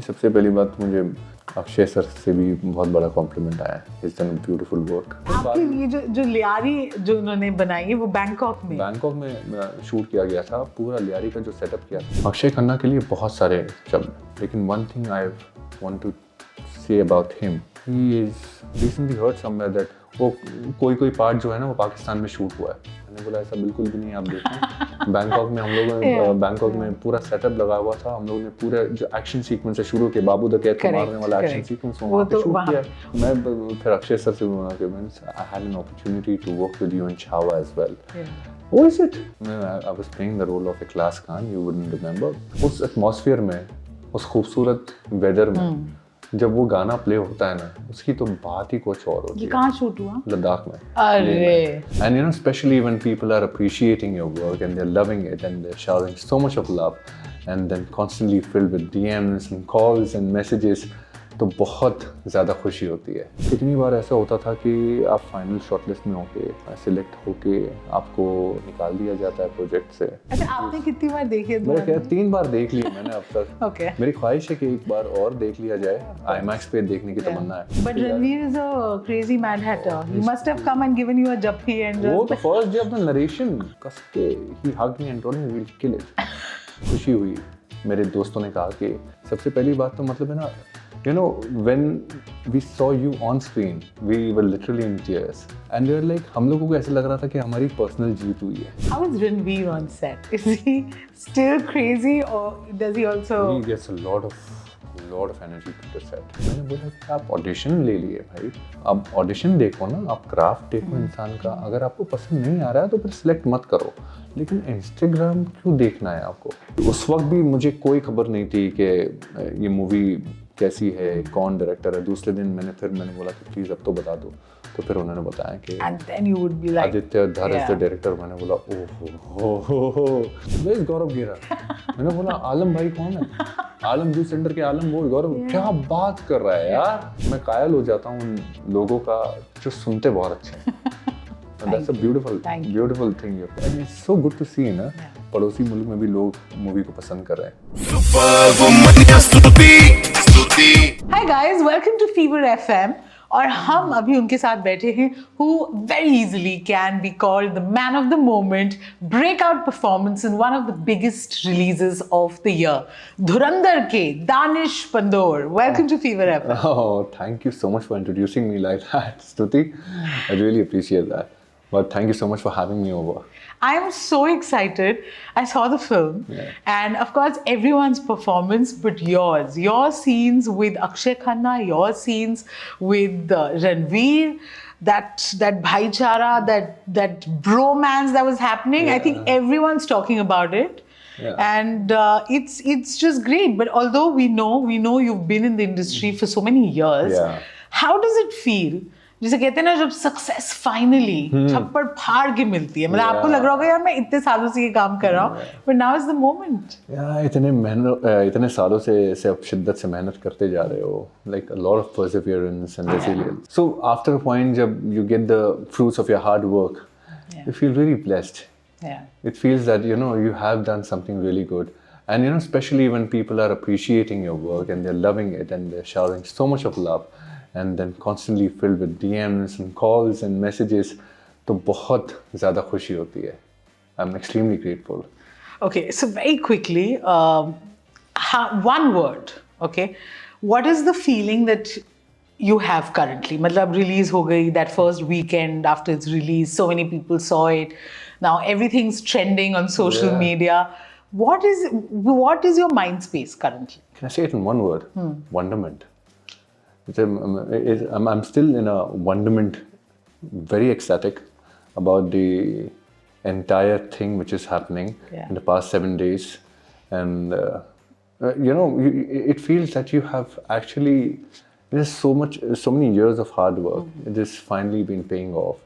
सबसे पहली बात मुझे अक्षय सर से भी बहुत बड़ा कॉम्प्लीमेंट आया है। It's done beautiful work. आपकी ये जो लियारी जो उन्होंने बनाई है वो बैंकॉक में शूट किया गया था। पूरा लियारी का जो सेटअप किया था अक्षय खन्ना के लिए बहुत सारे शब्द, लेकिन one thing I want to say about him, he is recently heard somewhere that वो कोई पार्ट जो है ना वो पाकिस्तान में शूट हुआ है। मैंने बोला ऐसा बिल्कुल भी नहीं, आप देखें बैंकॉक में हम लोगों ने बैंकॉक में पूरा सेटअप लगा हुआ था। हम लोगों ने पूरे जो एक्शन सीक्वेंस है शुरू के बाबू द कैट को मारने वाला एक्शन सीक्वेंस वहाँ पे शूट किया। मैं फिर अक्षय सर से बोला कि I had an opportunity to work with you in Chhaava as well. What is it? I was playing the role of a class Khan, you wouldn't remember. उस एटमॉस्फेयर में, उस खूबसूरत वेदर में जब वो गाना प्ले होता है ना, उसकी तो बात ही कुछ और होती है। ये कहाँ शूट हुआ? लद्दाख में। अरे। And you know, especially when people are appreciating your work and they're loving it and they're showering so much of love and then constantly filled with DMs and calls and messages, तो बहुत ज़्यादा खुशी होती है। कितनी बार ऐसा होता था कि आप फाइनल शॉर्टलिस्ट में होके सिलेक्ट होके आपको निकाल दिया जाता है प्रोजेक्ट से। अच्छा, आपने कितनी बार देखी है? मेरे ख्याल 3 बार देख लिया मैंने अब तक। Okay. मेरी ख्वाहिश है कि एक बार और देख लिया जाए। IMAX पे देखने की तमन्ना है। But Ranveer is a crazy mad hatter. He must have come and given you a jappi and वो तो first day of the narration कस के he hugged me and told me we'll kill it। खुशी हुई। मेरे दोस्तों ने कहा कि सबसे पहली बात तो मतलब है ना, you know, when we saw you on screen, we were literally in tears. And we were like, हम लोगों को ऐसे लग रहा था कि हमारी पर्सनल जीत हुई है। How is Ranveer on set? Is he still crazy or does he also? He gets a lot of energy to the set. मैंने बोला कि आप ऑडिशन ले लिए भाई, अब ऑडिशन देखो ना, आप क्राफ्ट देखो इंसान का। अगर आपको पसंद नहीं आ रहा है तो फिर सिलेक्ट मत करो, लेकिन इंस्टाग्राम क्यों देखना है आपको। उस वक्त भी मुझे कोई खबर नहीं थी कि ये मूवी कैसी है, कौन डायरेक्टर है। दूसरे दिन मैंने बोला कि प्लीज अब तो बता दो, तो फिर उन्होंने बताया कि And then you would be like, Aditya धर इज द डायरेक्टर। मैंने बोला ओहो वेयर इज गौरव गेरा। मैंने बोला आलम भाई कौन है? आलम जूस सेंटर के आलम, वो गौरव क्या बात कर रहा है यार। मैं कायल हो जाता हूँ उन लोगों का जो सुनते बहुत अच्छे हैं। That's a beautiful thing you've done. It's so good to see ना, पड़ोसी मुल्क में भी लोग मूवी को पसंद कर रहे हैं। Hi guys, welcome to Fever FM. और हम अभी उनके साथ बैठे हैं who very easily can be called the man of the moment, breakout performance in one of the biggest releases of the year. धुरंधर के Danish पंदोर. Welcome to Fever FM. Oh, thank you so much for introducing me like that, Stuti. I really appreciate that. But thank you so much for having me over. I am so excited. I saw the film, and of course, everyone's performance, but yours, your scenes with Akshay Khanna, your scenes with Ranveer, that bhaichara, that bromance that was happening. I think everyone's talking about it. Yeah. And it's just great. But although we know you've been in the industry for so many years, how does it feel? जिसे कहते हैं ना, जब success finally छप्पड़ फाड़ के मिलती है। मतलब आपको लग रहा होगा यार मैं इतने सालों से ये काम कर रहा हूँ, but now is the moment. इतने सालों से आप शिद्दत से मेहनत करते जा रहे हो, like a lot of perseverance and resilience. So after a point जब you get the fruits of your hard work, you feel really blessed. It feels that you have done something really good. And especially when people are appreciating your work and they're loving it and they're showering so much of love and then constantly filled with DMs and calls and messages, तो बहुत ज़्यादा खुशी होती है। I'm extremely grateful. Okay, so very quickly, one word, okay? What is the feeling that you have currently? मतलब release हो गई, that first weekend after its release, so many people saw it. Now everything's trending on social media. What is your mind space currently? Can I say it in one word? Wonderment. I'm still in a wonderment, very ecstatic about the entire thing which is happening in the past 7 days. And, it feels that you have actually, there's so many years of hard work. It has finally been paying off.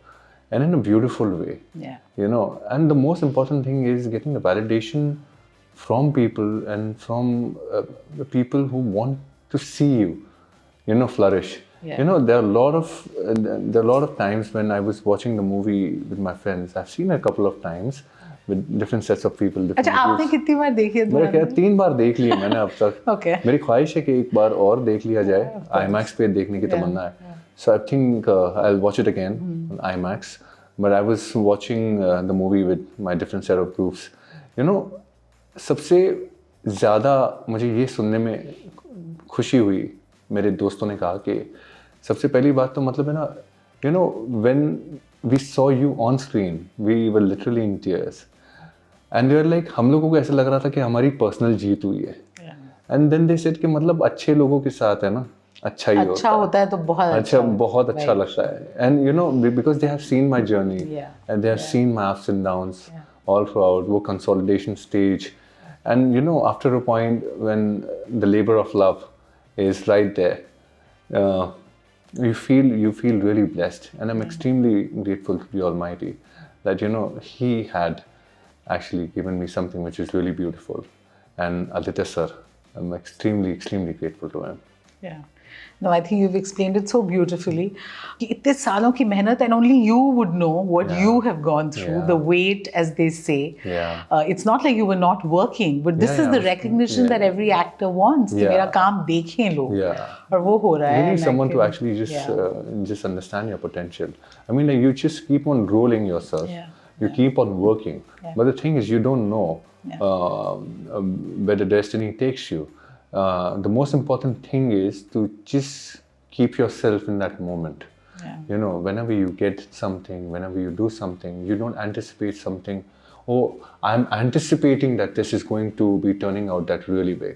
And in a beautiful way. And the most important thing is getting the validation from people and from the people who want to see you, flourish. There are a lot of times when I was watching the movie with my friends. I've seen it a couple of times with different sets of people. अच्छा different आपने views. कितनी बार देखी है मेरा ख्याल 3 बार देख ली है मैंने अब तक. Okay. मेरी ख्वाहिश है कि एक बार और देख लिया जाए. IMAX पे देखने की तमन्ना है. So I think I'll watch it again on IMAX. But I was watching the movie with my different set of groups. You know, सबसे ज़्यादा मुझे ये सुनने में खुशी हुई. मेरे दोस्तों ने कहा कि सबसे पहली बात तो मतलब है ना, you know, when we saw you on screen, we were literally in tears. And we were like, हम लोगों को ऐसा लग रहा था कि हमारी पर्सनल जीत हुई है. And then they said कि मतलब अच्छे लोगों के साथ है ना, अच्छा ही अच्छा होता है तो बहुत अच्छा लगता है. And you know, because they have seen my journey, and they have seen my ups and downs all throughout, वो consolidation stage. And you know, after a point when the labor of love is right there, you feel really blessed. And I'm extremely grateful to the Almighty that, you know, He had actually given me something which is really beautiful. And Aditya sir, I'm extremely grateful to him. Yeah. No, I think you've explained it so beautifully. कि इतने सालों की मेहनत, and only you would know what you have gone through, the weight, as they say. It's not like you were not working, but this is the recognition that every actor wants. कि मेरा काम देखें लोग. और वो हो रहा है. You need someone to actually just understand your potential. I mean, like, you just keep on rolling yourself. You keep on working. But the thing is, you don't know where the destiny takes you. The most important thing is to just keep yourself in that moment. You know, whenever you get something, whenever you do something, you don't anticipate something. Oh, I'm anticipating that this is going to be turning out that really way.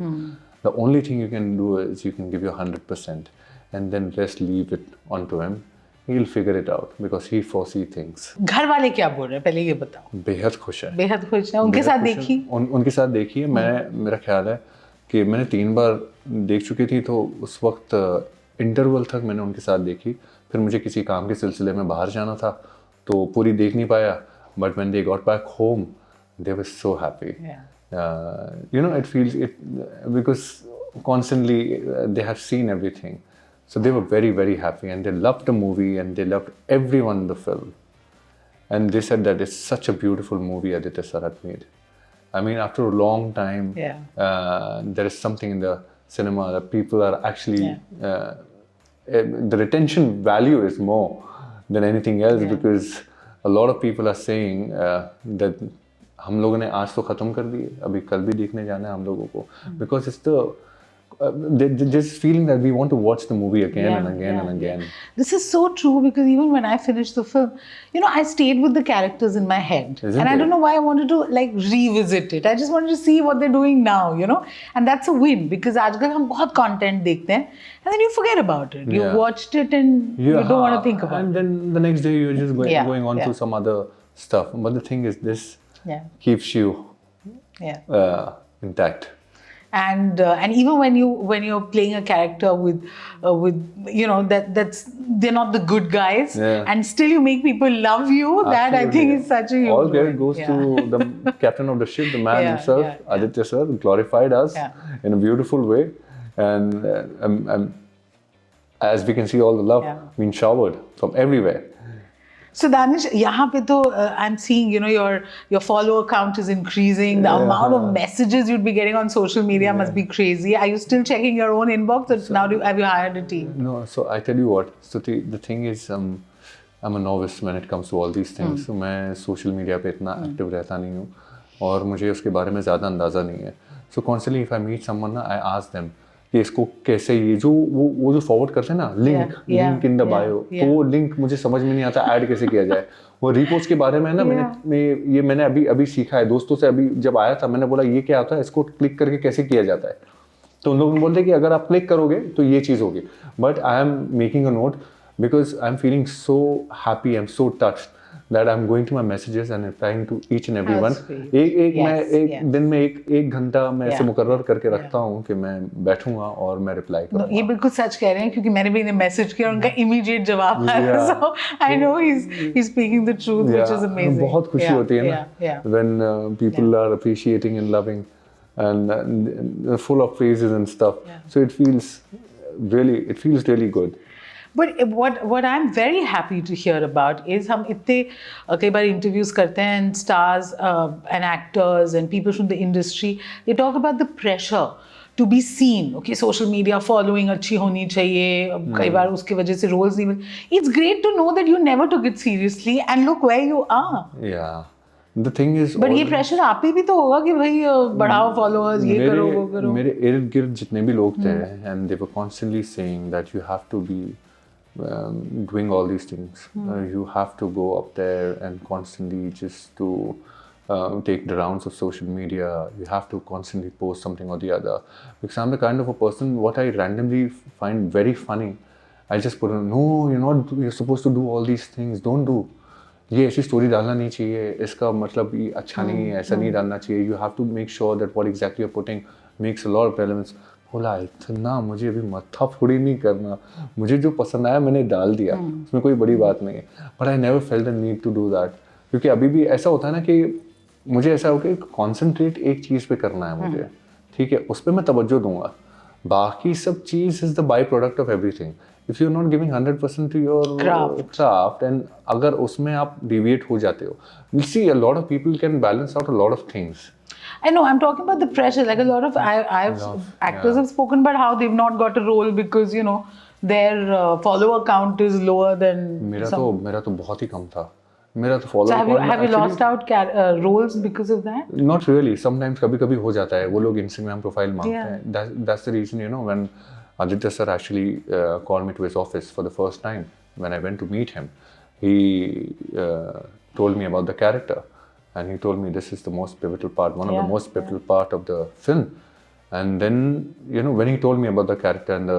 The only thing you can do is you can give your 100% and then just leave it onto him. He'll figure it out because he foresee things. घर वाले क्या बोल रहे हैं पहले ये बताओ. बेहद खुश है. बेहद खुश है. उनके साथ देखी? उनके साथ देखी है. मेरा ख्याल है कि मैंने 3 बार देख चुकी थी, तो उस वक्त इंटरवल तक मैंने उनके साथ देखी. फिर मुझे किसी काम के सिलसिले में बाहर जाना था तो पूरी देख नहीं पाया. But when they got back home they were so happy. You know, it feels it because constantly they have seen everything. So they were very happy and they loved the movie and they loved everyone in the film. And they said that it's such a beautiful movie Aditya sir had made. I mean, after a long time, there is something in the cinema that people are actually, the retention value is more than anything else because a lot of people are saying that हम लोगों ने आज तो ख़त्म कर दी, अभी कल भी देखने जाना है हम लोगों को. Because it's the just feeling that we want to watch the movie again and again and again. This is so true because even when I finished the film, you know, I stayed with the characters in my head. I don't know why I wanted to like revisit it. I just wanted to see what they're doing now, you know. And that's a win because आजकल हम बहुत content देखते हैं and then you forget about it. You watched it and you don't want to think about it. And then the next day you're just going on to some other stuff. But the thing is, this keeps you intact. And even when you're playing a character with you know that's they're not the good guys and still you make people love you. That I think is such a huge all credit goes to the captain of the ship, the man himself, Aditya sir, glorified us in a beautiful way, and as we can see all the love being showered from everywhere. So Danish, यहाँ पे तो I'm seeing, you know, your follower count is increasing. The amount of messages you'd be getting on social media must be crazy. Are you still checking your own inbox, or now have you hired a team? No. So I tell you what. So the thing is, I'm a novice when it comes to all these things. So मैं social media पे इतना active रहता नहीं हूँ और मुझे उसके बारे में ज़्यादा अंदाज़ा नहीं है. So constantly if I meet someone, I ask them कि इसको कैसे ये जो वो जो फॉरवर्ड करते हैं ना लिंक इन द बायो, तो वो लिंक मुझे समझ में नहीं आता ऐड कैसे किया जाए. वो रीपोस्ट के बारे में ना मैंने अभी सीखा है दोस्तों से. अभी जब आया था मैंने बोला ये क्या होता है, इसको क्लिक करके कैसे किया जाता है, तो उन लोगों ने बोलते हैं कि अगर आप क्लिक करोगे तो ये चीज़ होगी. But I am making a note because I'm feeling so happy, I'm so touched that I'm going to my messages and replying to each and every one. एक दिन में एक घंटा मैं ऐसे मुकर्रर करके रखता हूँ कि मैं बैठूंगा और मैं रिप्लाई करूँगा. ये बिल्कुल सच कह रहे हैं क्योंकि मैंने भी इन्हें मैसेज किया और उनका इमीडिएट जवाब आया. So I know he's speaking the truth, which is amazing. बहुत खुशी होती है ना when people are appreciating and loving and full of praises and stuff. So it feels really good. But what I'm very happy to hear about is हम इतने कई बार interviews करते हैं and stars and actors and people from the industry, they talk about the pressure to be seen. Okay, social media following अच्छी होनी चाहिए, कई बार उसकी वजह से roles नहीं मिल. It's great to know that you never took it seriously and look where you are. Yeah. The thing is, But ये pressure आप पे भी तो होगा कि भाई बढ़ाओ followers, ये करो वो करो. मेरे इर्द गिर्द जितने भी लोग थे, and they were constantly saying that you have to be doing all these things. You have to go up there and constantly just to take the rounds of social media. You have to constantly post something or the other. Because I'm the kind of a person, what I randomly find very funny, I just put on, no, you're supposed to do all these things. Don't do. ये ऐसी story डालना नहीं चाहिए, इसका मतलब ये अच्छा नहीं है, ऐसा नहीं डालना चाहिए. You have to make sure that what exactly you are putting makes a lot of relevance. बोला इतना मुझे अभी मत्था फोड़ी नहीं करना, मुझे जो पसंद आया मैंने डाल दिया, उसमें कोई बड़ी बात नहीं है. But I never felt the need to do that, क्योंकि अभी भी ऐसा होता है ना कि मुझे ऐसा हो कि कॉन्सेंट्रेट एक चीज़ पे करना है मुझे, ठीक है, उस पर मैं तवज्जो दूंगा. बाकी सब चीज़ is the by-product of everything. If you're not giving 100% to your craft and अगर उसमें आप deviate हो जाते हो, you see a lot of people can balance out a lot of things. I know, I'm talking about the pressure. Like a lot of actors have spoken about how they've not got a role because their follower count is lower than. मेरा तो बहुत ही कम था. मेरा तो follower count. So have you lost out roles because of that? Not really. Sometimes कभी होता है. वो लोग Instagram profile मांगते हैं. That's the reason when Aditya sir actually called me to his office for the first time. When I went to meet him, he told me about the character, and he told me this is the most pivotal part, one of the most pivotal part of the film. And then when he told me about the character and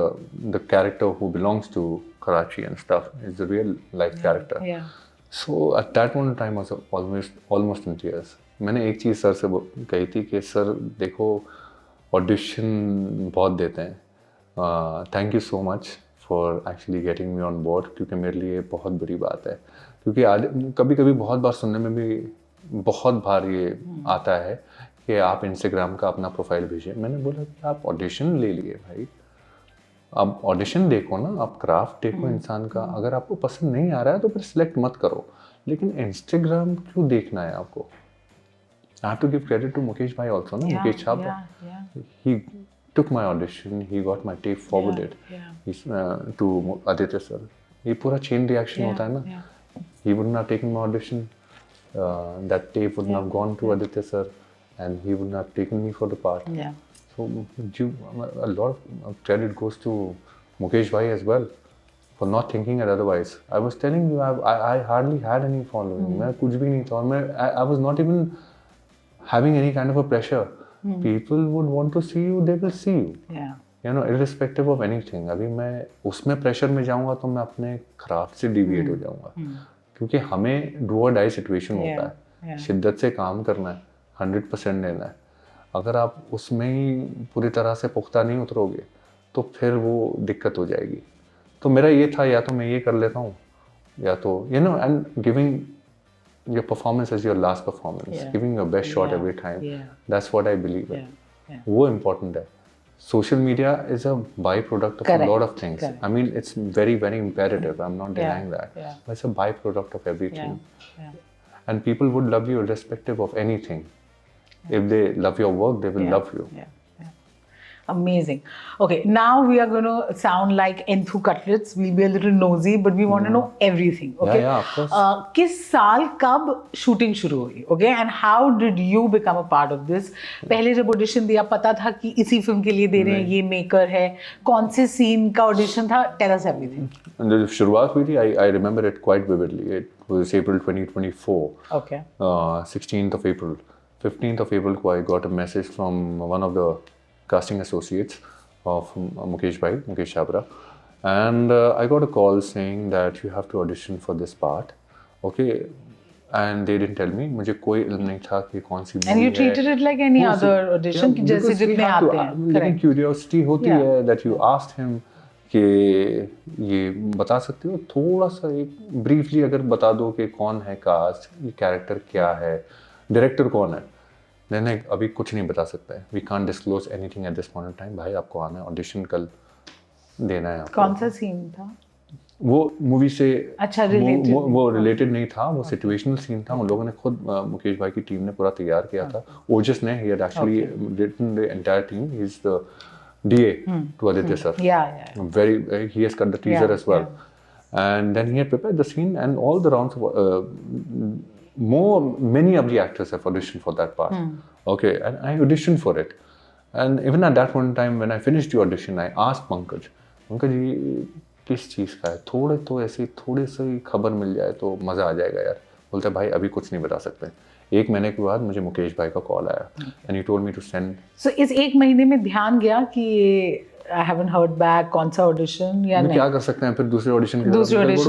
the character who belongs to Karachi and stuff is the real life character. Yeah. So at that point in time I was almost in tears. मैंने एक चीज़ sir से कही थी कि sir देखो audition बहुत देते हैं. Thank you so much for actually getting me on board, क्योंकि मेरे लिए बहुत बड़ी बात है. क्योंकि कभी बहुत बार सुनने में भी बहुत बार ये आता है कि आप इंस्टाग्राम का अपना प्रोफाइल भेजिए. मैंने बोला कि आप ऑडिशन ले लिए भाई, आप ऑडिशन देखो ना, आप क्राफ्ट देखो इंसान का. अगर आपको पसंद नहीं आ रहा है तो फिर सिलेक्ट मत करो, लेकिन इंस्टाग्राम क्यों देखना है आपको. I have to give credit to Mukesh भाई ऑल्सो ना, मुकेश छाबड़ा. ही took my audition, he got my tape forwarded to Aditya sir. ये पूरा chain reaction होता है ना. He wouldn't have taken my audition, that tape wouldn't have gone to Aditya sir, and he wouldn't have taken me for the part. So a lot of credit goes to Mukesh bhai as well for not thinking it otherwise. I was telling you, I hardly had any following. मैं कुछ भी नहीं था, और मैं I was not even having any kind of a pressure. People would want to see you, they will see you. Irrespective of anything. अभी मैं उसमें प्रेशर में जाऊंगा तो मैं अपने क्राफ्ट से डिविएट हो जाऊंगा, क्योंकि हमें डू और डाई सिचुएशन होता है. शिद्दत से काम करना है, 100% देना है. अगर आप उसमें ही पूरी तरह से पुख्ता नहीं उतरोगे तो फिर वो दिक्कत हो जाएगी. तो मेरा ये था, या तो मैं ये कर लेता हूँ, या तो and giving your performance as your last performance, giving your best shot every time. That's what I believe in. वो important है. Social media is a byproduct of a lot of things. I mean, it's very imperative. I'm not denying that. But it's a byproduct of everything. And people would love you irrespective of anything. If they love your work, they will love you. Amazing. Okay, now we are going to sound like Enthu Cutlets. We'll be a little nosy, but we want to know everything. Okay. Yeah, of course. किस साल कब shooting शुरू हुई? Okay, and how did you become a part of this? पहले जब audition दिया पता था कि इसी फिल्म के लिए दे रहे हैं, ये maker है, कौन से scene का audition था? Tell us everything. जब शुरुआत हुई थी, I remember it quite vividly. It was April 2024. Okay. 16th of April. 15th of April को I got a message from one of the casting associates of Mukesh Chabra, and I got a call saying that you have to audition for this part. Okay, and they didn't tell me. मुझे कोई इल्म नहीं था कि कौन सी movie है. And you treated it like any other audition, कि जैसे जितने आते हैं. लेकिन curiosity होती है that you asked him कि ये बता सकते हो थोड़ा सा एक briefly अगर बता दो कि कौन है कास्ट, ये कैरेक्टर क्या है, डायरेक्टर कौन है. नहीं अभी कुछ नहीं बता सकता है. We can't disclose anything at this point in time. भाई आपको आना है, ऑडिशन कल देना है आपको. कौन सा सीन था? वो मूवी से अच्छा, related वो रिलेटेड नहीं था, वो सिचुएशनल सीन था। उन लोगों ने खुद मुकेश भाई की टीम ने पूरा तैयार किया था। ओजस ने, he had actually written the entire team. He's the DA to Aditya sir. Yeah. He has cut the teaser Yeah, as well. And then he had prepared the scene and all the rounds of, many of the actors have auditioned for that part. Okay, and I auditioned for it. And even at that point in time, when I finished the audition, I asked Pankaj, ये किस चीज़ का है? थोड़े तो ऐसी थोड़ी सी खबर मिल जाए तो मज़ा आ जाएगा यार। बोलते भाई अभी कुछ नहीं बता सकते। एक महीने के बाद मुझे मुकेश भाई का कॉल आया and he told me to send. So इस एक महीने में ध्यान गया कि I haven't heard back कौन सा ऑडिशन या नहीं? क्या कर सकते हैं फिर दूसरे ऑडिशन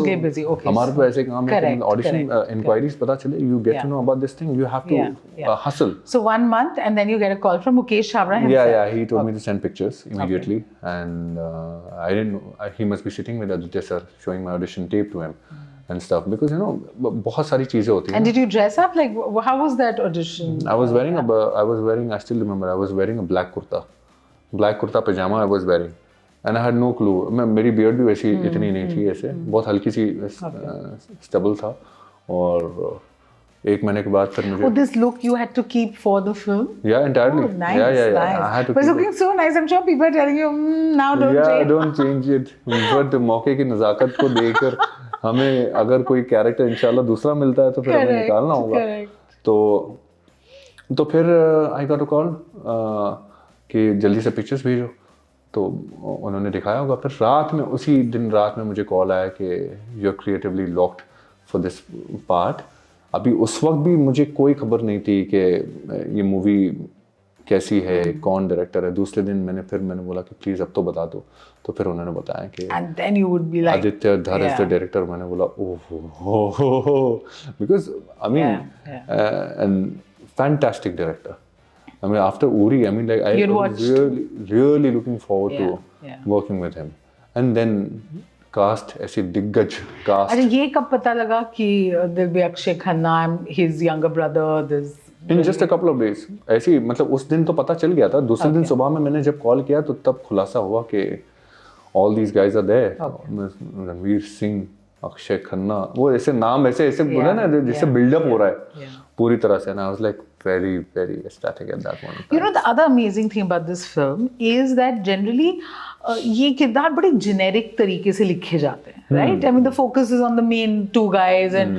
के बिजी। ओके, हमारे तो ऐसे काम है कि ऑडिशन इंक्वायरीज पता चले, you get to know about this thing, you have to hustle. So 1 month and then you get a call from Mukesh Chhabra himself. Yeah, he told me to send pictures immediately, and I didn't know, he must be sitting with Aditya sir showing my audition tape to him and stuff, because you know बहुत सारी चीजें होती हैं. And did you dress up? Like how was that audition? I was wearing I still remember I was wearing a black kurta pajama I was wearing, and I had no clue. मेरी beard भी वैसी इतनी नहीं थी, ऐसे बहुत हल्की सी stubble था, और एक महीने के बाद फिर मुझे. Oh, this look you had to keep for the film? Yeah, entirely. Oh, nice, yeah. nice. I had to. But it's looking so nice. I'm sure people are telling you, now don't change. Don't change it. But मौके की नज़ाकत को देखकर हमें अगर कोई character इंशाल्लाह दूसरा मिलता है तो फिर हमें निकालना होगा. तो फिर I got a call कि जल्दी से पिक्चर्स भेजो. तो उन्होंने दिखाया होगा. फिर रात में, उसी दिन रात में मुझे कॉल आया कि you are creatively locked for this part. अभी उस वक्त भी मुझे कोई खबर नहीं थी कि ये मूवी कैसी है, कौन डायरेक्टर है. दूसरे दिन मैंने बोला कि प्लीज़ अब तो बता दो. तो फिर उन्होंने बताया कि And then you would be like, Aditya धर इज द डायरेक्टर. मैंने बोला oh, because I mean and fantastic director. I mean, after Uri, I mean, like I was really looking forward to working with him. And then cast ऐसे दिग्गज cast. अरे ये कब पता लगा कि there'll be Akshay Khanna, his younger brother, this. In just a couple of days. ऐसे ही, मतलब उस दिन तो पता चल गया था. दूसरे दिन सुबह में मैंने जब कॉल किया तो तब खुलासा हुआ कि all these guys are there. Ranveer Singh, Akshay Khanna, वो ऐसे नाम ऐसे बोला ना जिससे बिल्डअप हो रहा है पूरी तरह से. And I was like very, very ecstatic at that moment. You know, the other amazing thing about this film is that generally ये किरदार बड़े generic तरीके से लिखे जाते हैं, right? I mean, the focus is on the main two guys and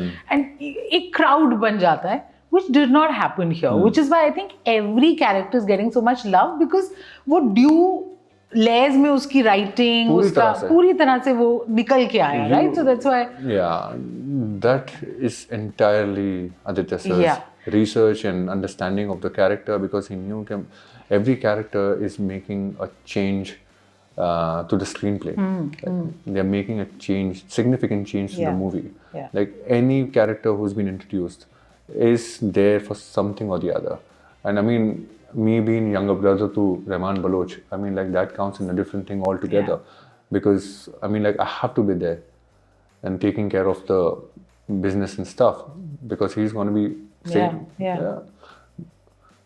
एक crowd बन जाता है, which did not happen here, which is why I think every character is getting so much love because वो due लेज में उसकी writing उसका पूरी तरह से वो निकल के आया, right? So that's why. Yeah, that is entirely Aditya sir's research and understanding of the character, because he knew that every character is making a change to the screenplay. They're making a change, significant change to the movie. Like any character who's been introduced is there for something or the other. And I mean, me being younger brother to Rahman Baloch, I mean, like that counts in a different thing altogether. Because I mean, like I have to be there and taking care of the business and stuff, because he's going to be saying,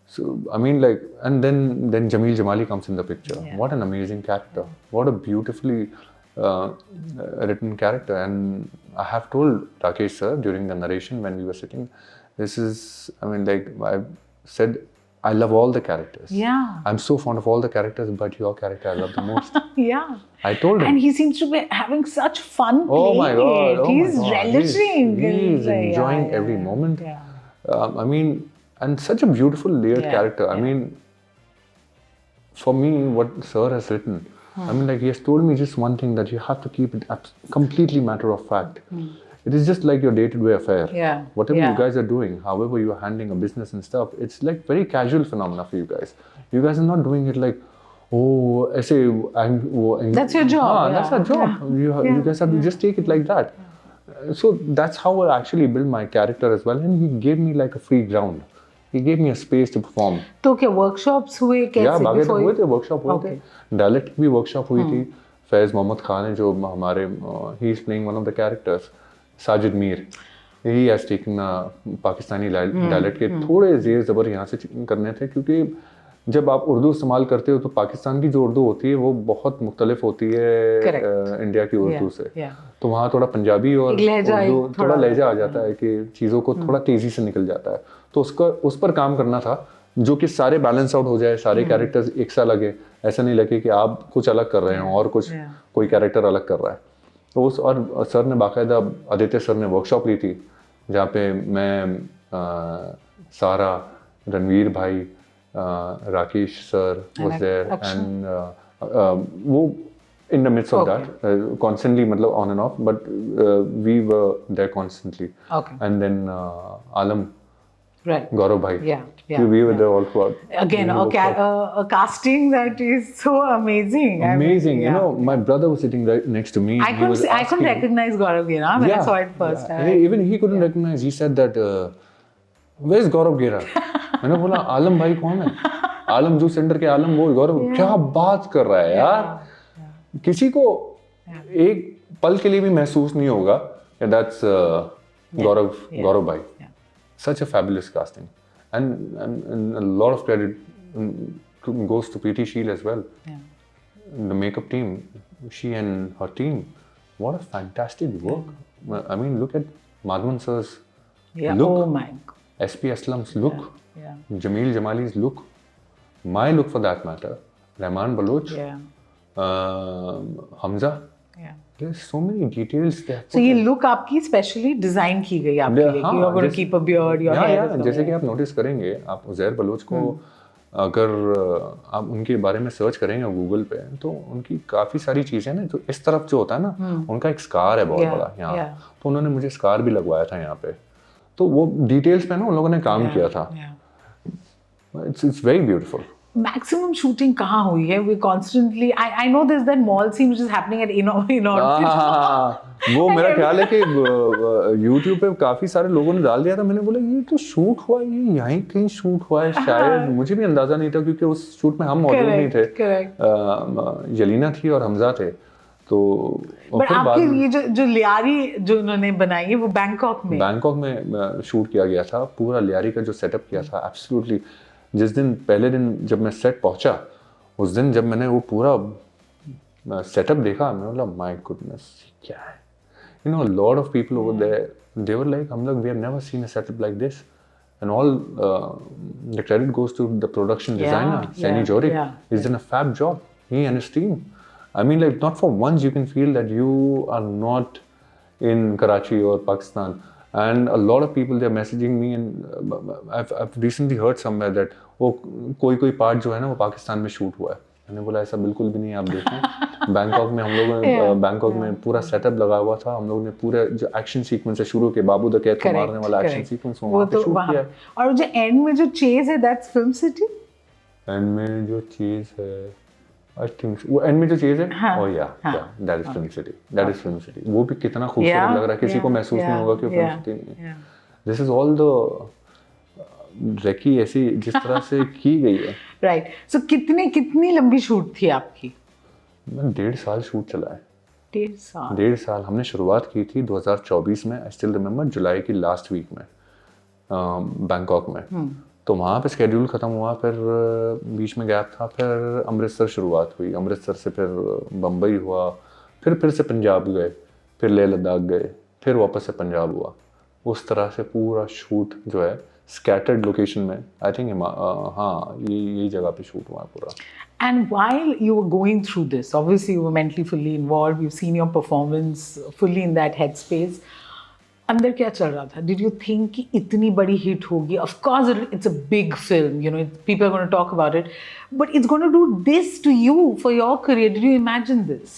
So I mean, like, and then Jameel Jamali comes in the picture. What an amazing character! What a beautifully written character. And I have told Rakesh sir during the narration when we were sitting, this is, I mean, like I said, I love all the characters. Yeah. I'm so fond of all the characters, but your character I love the most. Yeah. I told him. And he seems to be having such fun playing my God. it. He's relishing. He's enjoying every moment. I mean, and such a beautiful layered character. I mean, for me, what Sir has written, I mean, like he has told me just one thing, that you have to keep it completely matter of fact. It is just like your day-to-day affair. Whatever you guys are doing, however you are handling a business and stuff, it's like very casual phenomena for you guys. You guys are not doing it like, oh, ऐसे, that's your job. That's our job. You guys have to just take it like that. So that's how I actually built my character as well. And he gave me like a free ground. He gave me a space to perform. तो क्या workshops हुए कैसे? Yeah, बाकी तो हुए थे, workshop हुए थे. Dialect की भी workshop हुई थी. फैज़ मोहम्मद खान है जो हमारे, he is playing one of the characters. Sajid Mir, he has taken Pakistani dialect के थोड़े ज़ेर ज़बर यहाँ से करने थे, क्योंकि जब आप उर्दू इस्तेमाल करते हो तो पाकिस्तान की जो उर्दू होती है वो बहुत मुख्तलिफ होती है इंडिया की उर्दू से। तो वहाँ थोड़ा पंजाबी और उर्दू थोड़ा लहजा आ जाता है कि चीज़ों को थोड़ा तेज़ी से निकल जाता है। तो उस पर काम करना था, जो कि सारे बैलेंस आउट हो जाए, सारे कैरेक्टर्स एक सा लगे, ऐसा नहीं लगे कि आप कुछ अलग कर रहे हो और कोई कैरेक्टर अलग कर रहा है। तो और सर ने बाकायदा, आदित्य सर ने वर्कशॉप ली थी जहाँ पे मैं, सारा, रणवीर भाई, Rakesh sir was there, and वो in the midst of that, constantly, मतलब on and off, but we were there constantly. And then Alam, Gaurav bhai, we were there all throughout. Again, a casting that is so amazing. Amazing. You know, my brother was sitting right next to me. I couldn't recognize Gaurav Gera when I saw it first. Even he couldn't recognize. He said that, where's Gaurav Gera? मैंने बोला आलम भाई कौन है? आलम juice centre के आलम, वो गौरव। क्या बात कर रहा है यार। किसी को एक पल के लिए भी महसूस नहीं होगा दैट्स गौरव भाई। Such a fabulous casting, and a lot of credit goes to Preeti Sheel as well. The makeup team, she and her team, what a fantastic work. I mean, look at Madhavan sir's look, oh my God. SP Aslam's look, Jameel Jamali's look, my look for that matter, Rahman Baloch, Hamza. There's so many details there. So ये look आपकी specially design की गई आपके लिए कि you're going to keep a beard, your hair. जैसे कि आप नोटिस करेंगे, आप उज़ैर बलोच को अगर आप उनके बारे में सर्च करेंगे गूगल पे, तो उनकी काफ़ी सारी चीज़ें ना, जो इस तरफ जो होता है ना, उनका एक स्कार है बहुत बड़ा यहाँ, तो उन्होंने मुझे स्कार भी लगवाया था यहाँ पे। तो वो डिटेल्स पे ना उन लोगों ने काम किया था। It's very beautiful. Maximum shooting कहाँ हुई है? We constantly, I know there's that mall scene which is happening at वो मेरा ख्याल है कि YouTube पे काफी सारे लोगों ने डाल दिया था। मैंने बोला ये तो शूट हुआ, ये यहीं कहीं शूट हुआ है शायद। मुझे भी अंदाजा नहीं था क्योंकि उस शूट में हम मौजूद नहीं थे। जलीना थी और हमजा थे। तो बट आपकी ये जो लियारी जो उन्होंने बनाई है वो बैंकॉक में शूट किया गया था। पूरा लियारी का जो सेटअप किया था, एब्सोल्युटली। जिस दिन पहले दिन जब मैं सेट पहुंचा, उस दिन जब मैंने वो पूरा सेटअप देखा, मैं बोला माय गुडनेस क्या है। You know, lot of people over there, they were like हम लोग we have never seen a setup like this, and all the credit goes to the production designer Saini Johray. He is done a fab job, he and his team. I mean, like, not for once you can feel that you are not in Karachi or Pakistan. And a lot of people, they're messaging me, and I've recently heard somewhere that कोई part जो है ना वो पाकिस्तान में shoot हुआ है। मैंने बोला ऐसा बिल्कुल भी नहीं है। आप देखें बैंकॉक में हम लोगों ने बैंकॉक में पूरा सेटअप लगा हुआ था। हम लोगों ने पूरे जो एक्शन सीक्वेंस है शुरू के बाबू द कैद को मारने वाला एक्शन सीक्वेंस वहाँ पे शूट किया। और जो एंड में जो चेज है, दैट्स फिल्म सिटी। एंड में जो चीज है, I think वो एंड में जो चीज है, oh yeah, that is Film City, that is Film City। वो भी कितना खूबसूरत लग रहा है, किसी को महसूस नहीं होगा कि Film City नहीं है। This is all the recce ऐसी जिस तरह से की गई है। Right, so कितनी लंबी शूट थी आपकी? 1.5 साल शूट चला है। 1.5 साल। हमने शुरुआत की थी 2024 में, I still remember, जुलाई की लास्ट वीक में बैंकॉक में। तो वहाँ पे स्केड्यूल ख़त्म हुआ, फिर बीच में गैप था, फिर अमृतसर शुरुआत हुई, अमृतसर से फिर बम्बई हुआ, फिर से पंजाब गए, फिर लेह लद्दाख गए, फिर वापस से पंजाब हुआ। उस तरह से पूरा शूट जो है स्कैटर्ड लोकेशन में, आई थिंक हाँ यही जगह पे शूट हुआ है पूरा। And while you were going through this, obviously you were mentally fully involved, we've seen your performance fully in that headspace. अंदर क्या चल रहा था? Did you think कि इतनी बड़ी हिट होगी? Of course, it's a big film. You know, people are going to talk about it, but it's going to do this to you for your career. Did you imagine this?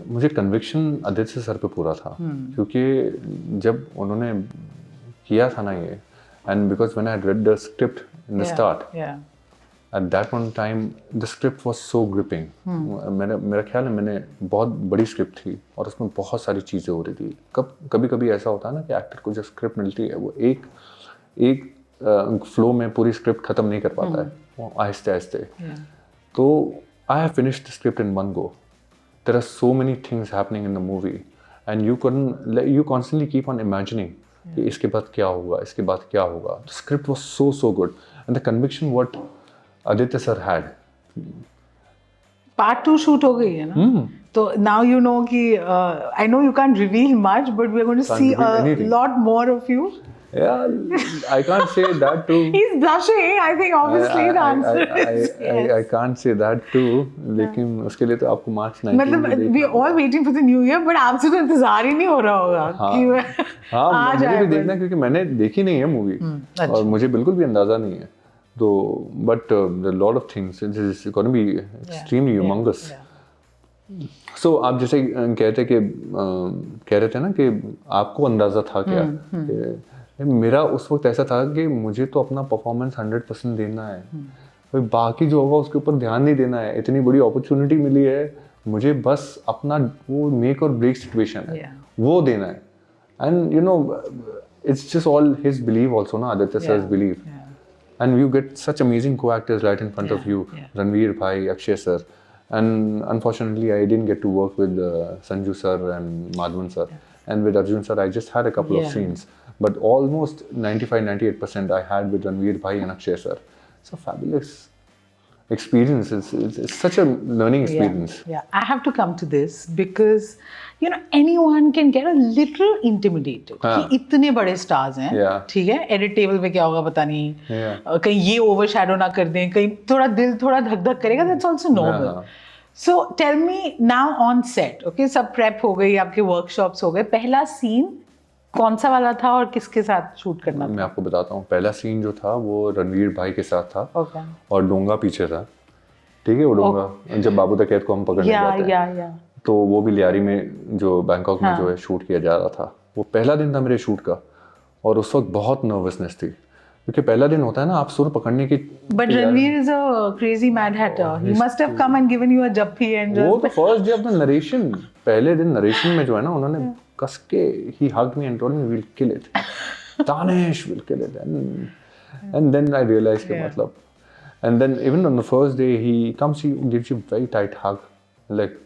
मुझे conviction Aditya sir पे पूरा था, क्योंकि जब उन्होंने किया था ना ये, and because when I had read the script in the start, at that point in time the script was so gripping. मेरा ख्याल है मैंने बहुत बड़ी स्क्रिप्ट थी और उसमें बहुत सारी चीज़ें हो रही थी। कभी ऐसा होता है ना कि एक्टर को जब स्क्रिप्ट मिलती है वो एक फ्लो में पूरी स्क्रिप्ट ख़त्म नहीं कर पाता है, वो आहिस्ते आहिस्ते। तो I have finished the script in one go. There are so many things happening in the movie and you constantly keep on imagining कि इसके बाद क्या होगा, इसके बाद क्या होगा। The script was so good and the conviction what Aditya sir had. Part 2 shoot हो गई है ना? तो now you know कि I know you can't reveal much, but we are going to Can't see reveal a anything. lot more of you. Yeah, I can't say that too. He's blushing. I think obviously the answer is yes. I can't say that too. लेकिन उसके लिए तो आपको मार्च 19 मतलब को देखना we are all waiting for the new year, but आपसे तो इंतजार ही नहीं हो रहा होगा कि हाँ आ मुझे जाए भी बस। देखना क्योंकि मैंने देखी नहीं है मूवी अच्छा। और मुझे बिल्कुल भी अंदाजा नहीं है तो but lot of things it's gonna be extremely humongous so आप जैसे कहते कि कह रहे थे ना कि आपको अंदाजा था क्या कि मेरा उस वक्त ऐसा था कि मुझे तो अपना परफॉर्मेंस 100% देना है भाई बाकी जो होगा उसके ऊपर ध्यान नहीं देना है इतनी बड़ी अपॉर्चुनिटी मिली है मुझे बस अपना वो मेक और ब्रेक सिचुएशन है वो देना है and you know it's just all his believe also ना Aditya sir's believe and you get such amazing co-actors right in front of you Ranveer bhai Akshay sir and unfortunately I didn't get to work with Sanju sir and Madhavan sir and with Arjun sir I just had a couple of scenes but almost 95-98% I had with Ranveer bhai and Akshay sir it's a fabulous experience it's such a learning experience I have to come to this because you know anyone can get a little intimidated कि इतने बड़े stars हैं ठीक है edit table पे क्या होगा पता नहीं कहीं ये overshadow ना कर दें कहीं थोड़ा दिल थोड़ा धक धक करेगा that's also normal so tell me now on set okay सब prep हो गई आपके workshops हो गए पहला scene कौन सा वाला था और किसके साथ शूट करना था? मैं आपको बताता हूँ पहला सीन जो था वो रणवीर भाई के साथ था और डोंगा पीछे था ठीक है वो डोंगा जब बाबू द कैद को हम पकड़ने जाते हैं तो वो भी लियारी में जो बैंकॉक में जो है शूट किया जा रहा था वो पहला दिन था मेरे शूट का और उस वक्त बहुत नर्वसनेस थी क्योंकि पहला दिन होता है ना आप सुर पकड़ने की But Ranveer is a crazy mad hatter. He must have come and given you a jappi and वो तो first day of the narration पहले दिन नरेशन में जो है ना उन्होंने कस के he hugged me and told me we'll kill it Danish will kill it and then I realized कि मतलब and then even on the first day he comes he gives you very tight hug like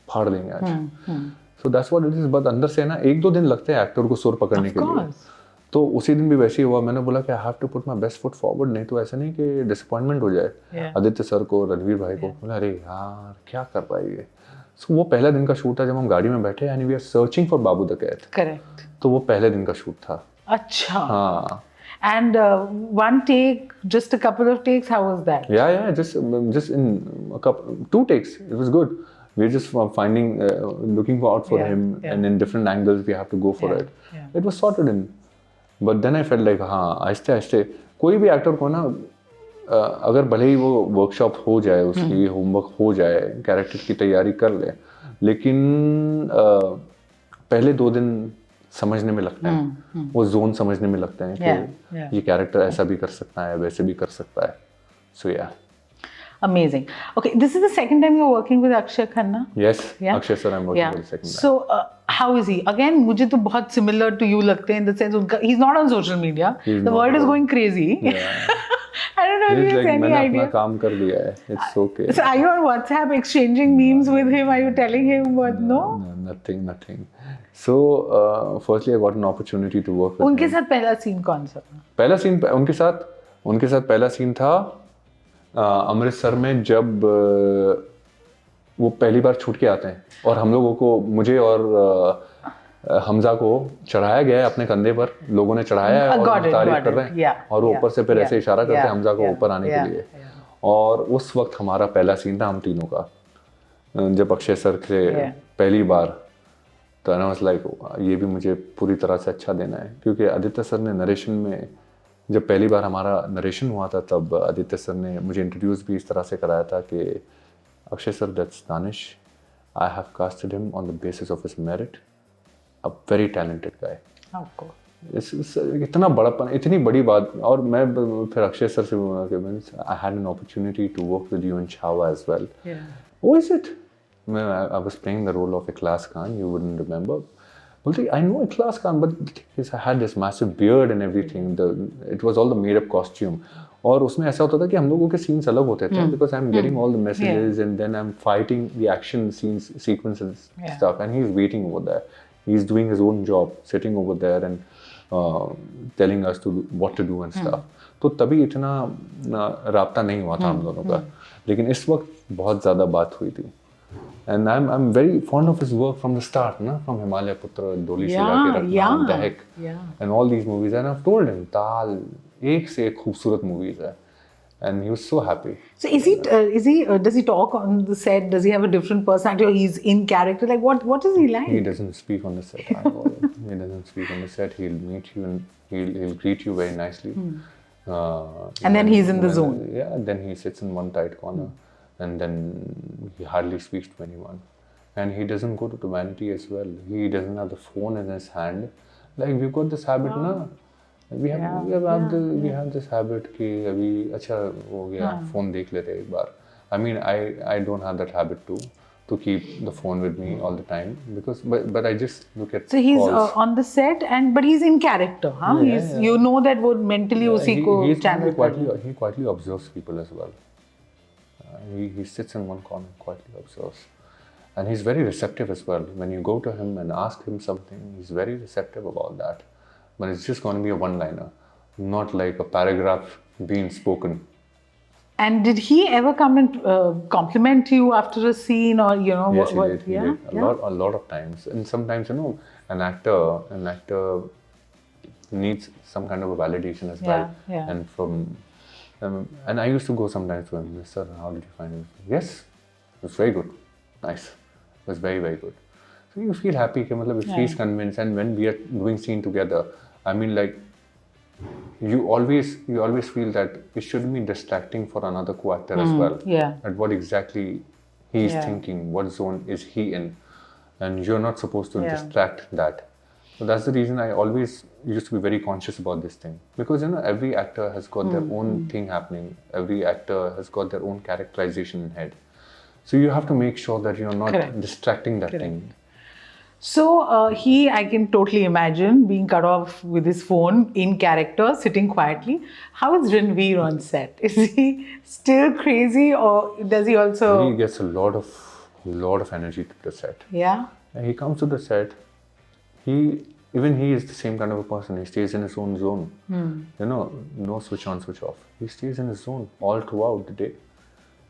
फाड़ देंगे आज so that's what it is but अंदर से ना एक दो दिन लगते हैं एक्टर को सुर पकड़ने के लिए तो उसी दिन भी वैसे ही हुआ मैंने बोला कि I have to put my best foot forward नहीं तो ऐसा नहीं कि डिसअपॉइंटमेंट हो जाए आदित्य सर को रणवीर भाई को बोला अरे यार क्या कर पाए ये सो वो पहला दिन का शूट था जब हम गाड़ी में बैठे and we are searching for Babu the cat correct तो वो पहले दिन का शूट था अच्छा हाँ and one take just a couple of takes how was that yeah just in a couple 2 takes it was good we're just finding looking out for him and in different angles we have to go for it it was sorted in but then I felt like हाँ आहिस्ते आहिस्ते कोई भी actor को ना अगर भले ही वो वर्कशॉप हो जाए उसकी होमवर्क हो जाए कैरेक्टर की तैयारी कर ले लेकिन पहले 2 दिन समझने में लगता है वो जोन समझने में लगते हैं कि ये कैरेक्टर ऐसा भी कर सकता है वैसे भी कर सकता है सो या Amazing. Okay, this is the second time you're working with Akshay Khanna. Yes, Akshay sir, I'm working with the second time. So, how is he? Again, मुझे तो बहुत similar to you लगते हैं in the sense उनका he's not on social media. The world is going crazy. Yeah. I don't know if you have any मैंने idea. अपना काम कर लिया है. It's okay. So, are you on WhatsApp exchanging memes with him? Are you telling him what? No. Nothing. So, firstly, I got an opportunity to work with उनके him. साथ पहला scene कौन सा था? पहला scene उनके साथ पहला scene था अमृतसर में जब वो पहली बार छूट के आते हैं और हम लोगों को मुझे और हमजा को चढ़ाया गया है अपने कंधे पर लोगों ने चढ़ाया है और तारीफ कर रहे हैं और वो ऊपर से फिर ऐसे इशारा करते हैं हमजा को ऊपर आने के लिए और उस वक्त हमारा पहला सीन था हम तीनों का जब अक्षय सर से पहली बार तो आई वाज लाइक ये भी मुझे पूरी तरह से अच्छा देना है क्योंकि आदित्य सर ने नरेशन में जब पहली बार हमारा नरेशन हुआ था तब आदित्य सर ने मुझे इंट्रोड्यूस भी इस तरह से कराया था कि Akshay sir that's Danish I have casted him on the basis of his merit a very talented guy इतना बड़ापन इतनी बड़ी बात और मैं फिर अक्षय सर से बोला कि means I had an opportunity to work with you in Chhaava as well what is it I was playing the role of Ikhlas Khan you wouldn't remember बोलते I know Ikhlas Khan but the thing is I had this massive beard and everything it was all the made up costume और उसमें ऐसा होता था कि हम लोगों के scenes अलग होते थे because I'm getting all the messages and then I'm fighting the action scenes sequences stuff and he's waiting over there he's doing his own job sitting over there and telling us to what to do and stuff तो तभी इतना राब्ता नहीं हुआ था हम दोनों का, लेकिन इस वक्त बहुत ज़्यादा बात हुई थी. And I'm very fond of his work from the start, na? From Himalaya Putra, Doli Se Jaake Rakhna, Dahik, and all these movies. And I've told him, Tal, ek se ek khoobsurat movies hai. And he was so happy. So does he talk on the set? Does he have a different personality, or he's in character? Like what is he like? He doesn't speak on the set. He doesn't speak on the set. He'll meet you and he'll greet you very nicely. And then he's in the zone. Yeah, then he sits in one tight corner. And then he hardly speaks to anyone. And he doesn't go to vanity as well. He doesn't have the phone in his hand. Like we've got this habit, na? We have this habit कि अभी अच्छा हो गया phone देख लेते एक बार. I mean I don't have that habit to keep the phone with me all the time because but I just look at. So he's calls. On the set but he's in character, huh? Yeah. You know that वो mentally उसी को channel he quietly observes people as well. He sits in one corner, quietly observes. And he's very receptive as well. When you go to him and ask him something, he's very receptive about that. But it's just going to be a one-liner, not like a paragraph being spoken. And did he ever come and compliment you after a scene, or you know? Yes, he did. He did. A lot of times. And sometimes, you know, an actor needs some kind of a validation as well. Yeah. And and I used to go sometimes to him, Sir, how did you find it? Yes, it was very good. Nice. It was very, very good. So you feel happy, if he's convinced, and when we are doing scene together, I mean, like, you always feel that it shouldn't be distracting for another co-actor as well. Yeah. At what exactly he's thinking, what zone is he in, and you're not supposed to distract that. So that's the reason I always used to be very conscious about this thing, because you know every actor has got their own thing happening. Every actor has got their own characterization in head. So you have to make sure that you're not distracting that thing. So I can totally imagine being cut off with his phone in character, sitting quietly. How is Ranveer on set? Is he still crazy, or does he also? He gets a lot of energy to the set. Yeah. And he comes to the set. He is the same kind of a person. He stays in his own zone. You know, no switch on, switch off. He stays in his zone all throughout the day.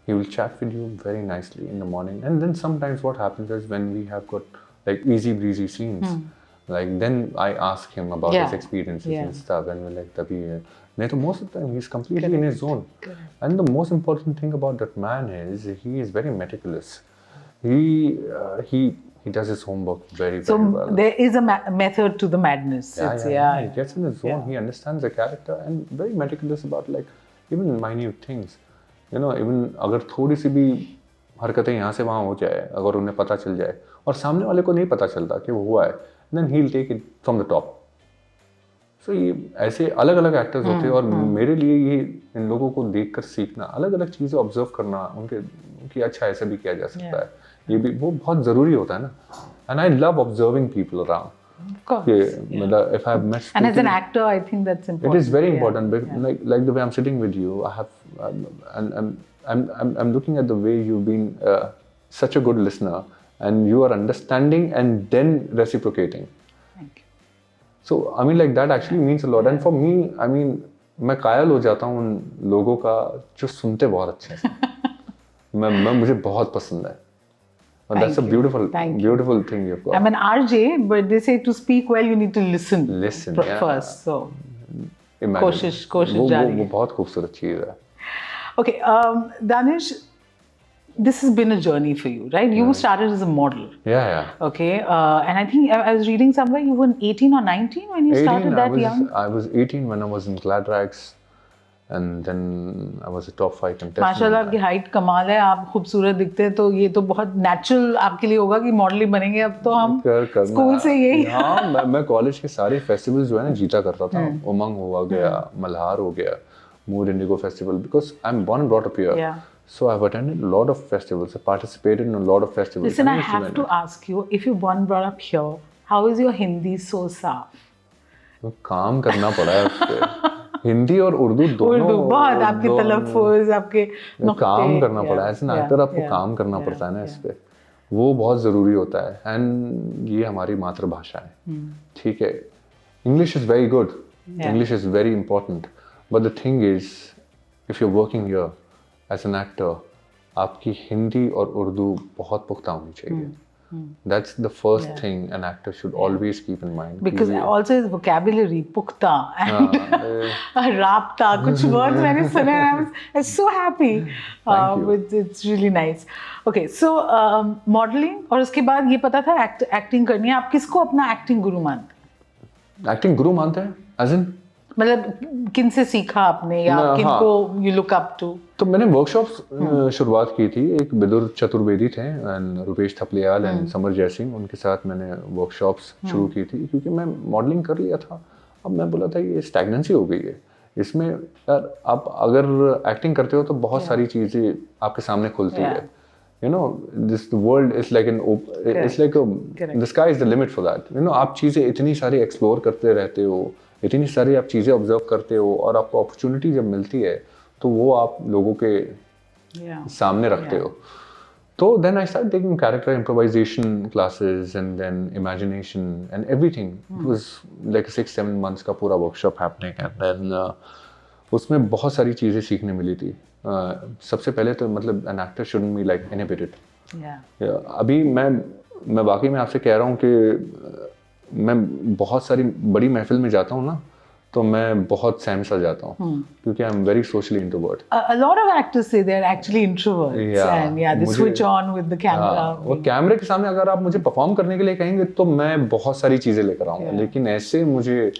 He will chat with you very nicely in the morning. And then sometimes what happens is when we have got like easy breezy scenes, like then I ask him about his experiences and stuff, and we're like, Tabhi. Most of the time he's completely in his zone. And the most important thing about that man is he is very meticulous. He does his homework very well. So there is a method to the madness. He gets in his zone. He understands the character and very meticulous about like even minute things. You know, even अगर थोड़ी सी भी हरकतें यहाँ से वहाँ हो जाए, अगर उन्हें पता चल जाए और सामने वाले को नहीं पता चलता कि वो हुआ है, then he'll take it from the top. So ये ऐसे अलग अलग एक्टर्स होते हैं और मेरे लिए ये इन लोगों को देखकर सीखना, अलग अलग चीज़ें ऑब्जर्व करना, उनके अच्छा ऐसा भी किया जा सकता है, ये भी वो बहुत ज़रूरी होता है ना. And I love observing people around. Of course. If I've met and as an actor, I think that's important. It is very important. But like the way I'm sitting with you, I have, I'm looking at the way you've been such a good listener, and you are understanding and then reciprocating. Thank you. So I mean, like that actually means a lot. And for me, I mean, मैं कायल हो जाता हूँ उन लोगों का जो सुनते बहुत अच्छे हैं. मुझे बहुत पसंद है. And that's a beautiful thing you've got. I'm an RJ, but they say to speak well, you need to listen. First. So, कोशिश जारी. वो बहुत खूबसूरत चीज़ है. Okay, Danish, this has been a journey for you, right? You started as a model. Yeah. Okay, and I think I was reading somewhere you were 18 or 19 when you started that young. I was 18 when I was in Glad Rags. And then I was a top 5 contestant. माशाल्लाह आपकी height कमाल है, आप खूबसूरत दिखते हैं, तो ये तो बहुत नेचुरल आपके लिए होगा कि मॉडल बनेंगे. अब तो हम स्कूल से यही. हाँ, मैं कॉलेज के सारे फेस्टिवल्स जो है ना जीता करता था. उमंग हो गया, मल्हार हो गया, mood Indigo festival, because I'm born and brought up here. Yeah. So I've attended a lot of festivals. I participated in a lot of festivals. Listen, I have to ask you, if you're born and brought up here, how is your Hindi so saaf? काम करना पड़ा है उस पे. हिंदी और उर्दू दोनों बहुत आपके तलफ़ुज़, आपके काम करना पड़ा है. एज एन एक्टर आपको काम करना पड़ता है ना इस पे, वो बहुत ज़रूरी होता है. एंड ये हमारी मातृभाषा है, ठीक है. English is very good, English is very important, But the thing is, if you're working here as an actor, आपकी हिंदी और उर्दू बहुत पुख्ता होनी चाहिए. That's the first thing an actor should always keep in mind. Because also his vocabulary, pukhta and rapta, kuch words मैंने सुने and I was so happy. It's really nice. Okay, so modeling और उसके बाद ये पता था acting करनी है. आप किसको अपना acting गुरु मानते हैं? Acting गुरु मानते हैं? As in? मतलब किन से सीखा आपने या किनको you look up to? तो मैंने वर्कशॉप्स शुरुआत की थी. एक विदुर चतुर्वेदी थे एंड रुपेश थपलियाल एंड समर जयसिंह, उनके साथ मैंने वर्कशॉप्स शुरू की थी क्योंकि मैं मॉडलिंग कर लिया था. अब मैं बोला था ये स्टैग्नेंसी हो गई है इसमें. यार आप अगर एक्टिंग करते हो तो बहुत सारी चीज़ें आपके सामने खुलती है. You know, this world is like it's like the sky is the limit for that. You know, आप चीज़ें इतनी सारी एक्सप्लोर करते रहते हो, इतनी सारी आप चीज़ें ऑब्जर्व करते हो और आपको अपॉर्चुनिटी जब मिलती है तो वो आप लोगों के सामने रखते हो. तो then I started taking character improvisation classes and then imagination and everything. It was like 6-7 months का पूरा workshop happening and then उसमें बहुत सारी चीज़ें सीखने मिली थी. सबसे पहले तो मतलब an actor shouldn't be like inhibited. अभी मैं वाकई में आपसे कह रहा हूँ कि मैं बहुत सारी बड़ी महफिल में जाता हूँ ना तो मैं बहुत सहम सा जाता हूँ क्योंकि I am very socially introvert. A lot of actors say they are actually introverts and they switch on with the camera. और कैमरे के सामने अगर आप मुझे परफॉर्म करने के लिए कहेंगे तो मैं बहुत सारी चीजें लेकर आऊंगा, लेकिन ऐसे मुझे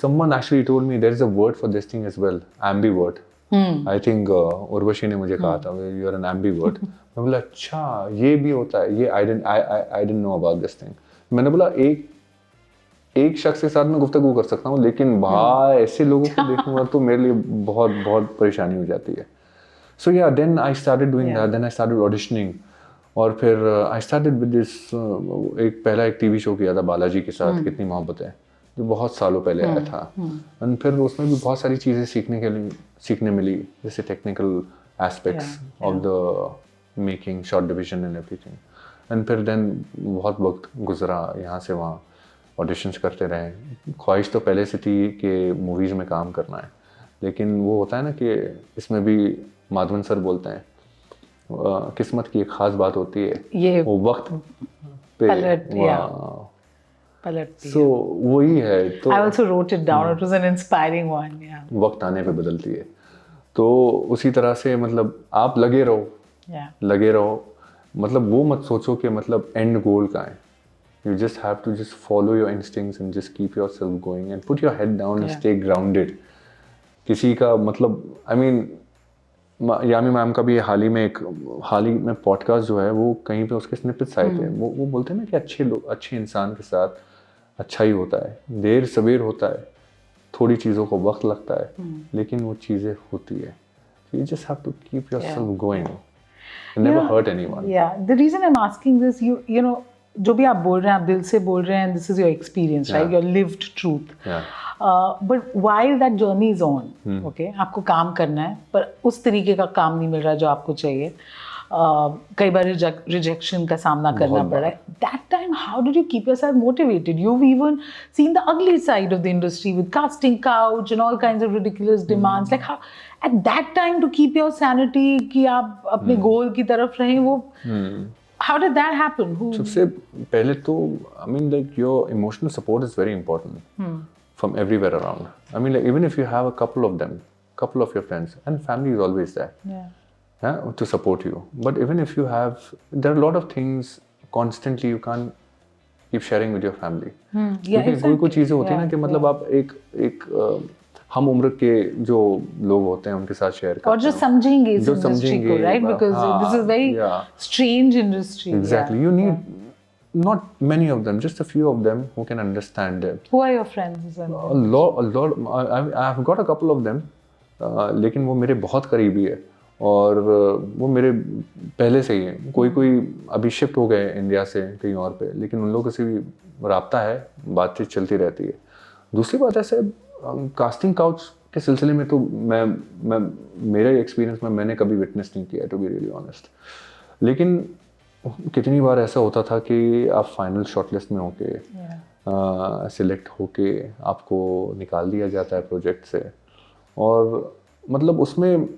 someone actually told me there is a word for this thing as well, ambivert. I think Urvashi ने मुझे कहा था you are an ambivert. मैं बोला अच्छा ये भी होता है, ये I didn't know about this thing. मैंने बोला एक शख्स के साथ मैं गुफ्तगू कर सकता हूँ लेकिन भाई ऐसे लोगों को देखूंगा तो मेरे लिए बहुत बहुत परेशानी हो जाती है. So yeah, then I started doing that. Then I started auditioning. और फिर I started with this पहला एक टीवी शो किया था बालाजी के साथ, कितनी मोहब्बत है, जो बहुत सालों पहले आया था. और फिर उसमें भी बहुत सारी चीज़ें सीखने मिली, जैसे technical aspects of the making, shot division and everything. And फिर देन बहुत वक्त गुजरा यहाँ से वहाँ, ऑडिशंस करते रहे. ख्वाहिश तो पहले से थी कि मूवीज़ में काम करना है, लेकिन वो होता है ना कि इसमें भी माधवन सर बोलते हैं किस्मत की एक ख़ास बात होती है, ये वो वक्त पे पलटती है. So वही है. तो I also wrote it down. It was an inspiring one. वक्त आने पे बदलती है. तो उसी तरह से मतलब आप लगे रहो. मतलब वो मत सोचो कि मतलब एंड गोल का है. You just have to just follow your instincts and just keep yourself going and put your head down and stay grounded. किसी का मतलब I mean यामी मैम का भी हाल ही में पॉडकास्ट जो है वो कहीं पे उसके स्निपेट्स आए थे. वो बोलते हैं ना कि अच्छे इंसान के साथ अच्छा ही होता है, देर सवेर होता है, थोड़ी चीज़ों को वक्त लगता है, लेकिन वो चीज़ें होती है. You just have to keep yourself going and never hurt anyone. Yeah, the reason I'm asking this, you know, जो भी आप बोल रहे हैं आप दिल से बोल रहे हैं, this is your experience, right? Your lived truth. But while that journey is on, okay, आपको काम करना है पर उस तरीके का काम नहीं मिल रहा जो आपको चाहिए. कई बार रिजेक्शन का सामना करना पड़ रहा है. That time, how did you keep yourself motivated? You've even seen the ugly side of the industry with casting couch and all kinds of ridiculous demands. Like how at that time to keep your sanity कि आप अपने गोल की तरफ रहें, वो how did that happen? सबसे पहले तो I mean like your emotional support is very important from everywhere around. I mean like even if you have a couple of your friends, and family is always there. To support you. But even if you have, there are a lot of things constantly you can't keep sharing with your family. क्योंकि कोई चीज़ें होती हैं ना कि मतलब आप एक हम उम्र के जो लोग होते हैं उनके साथ शेयर करते हैं और जो समझेंगे इस इंडस्ट्री को, right? Because this is very strange industry. Exactly. You need not many of them, just a few of them who can understand it. Who are your friends? A lot. I've got a couple of them. लेकिन वो मेरे बहुत करीबी है और वो मेरे पहले से ही है. कोई अभी शिफ्ट हो गए इंडिया से कहीं और पे, लेकिन उन लोगों से भी राब्ता है, बातचीत चलती रहती है. दूसरी बात ऐसे कास्टिंग काउच के सिलसिले में तो मैं मेरे एक्सपीरियंस में मैंने कभी विटनेस नहीं किया, टू बी रियली ऑनेस्ट. लेकिन कितनी बार ऐसा होता था कि आप फाइनल शॉर्टलिस्ट में होके सिलेक्ट होके आपको निकाल दिया जाता है प्रोजेक्ट से। और मतलब उसमें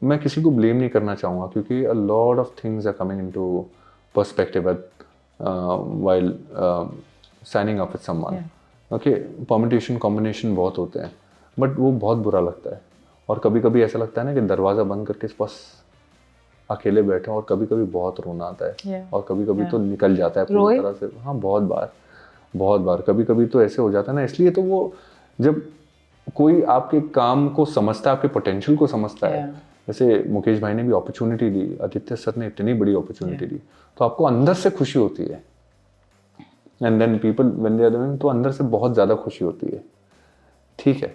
मैं किसी को ब्लेम नहीं करना चाहूँगा, क्योंकि a lot of things are coming into perspective while signing up with someone. Okay, permutation combination बहुत होते हैं, बट वो बहुत बुरा लगता है। और कभी कभी ऐसा लगता है ना कि दरवाज़ा बंद करके बस अकेले बैठे हैं, और कभी कभी बहुत रोना आता है और कभी कभी तो निकल जाता है पूरी तरह से। हाँ, बहुत बार कभी कभी तो ऐसे हो जाता है ना। इसलिए तो वो जब कोई आपके काम को समझता है, आपके पोटेंशियल को समझता है, जैसे मुकेश भाई ने भी अपॉर्चुनिटी दी, आदित्य सर ने इतनी बड़ी अपॉर्चुनिटी दी, तो आपको अंदर से खुशी होती है। And then people when they are doing, तो अंदर से बहुत ज़्यादा खुशी होती है। ठीक है,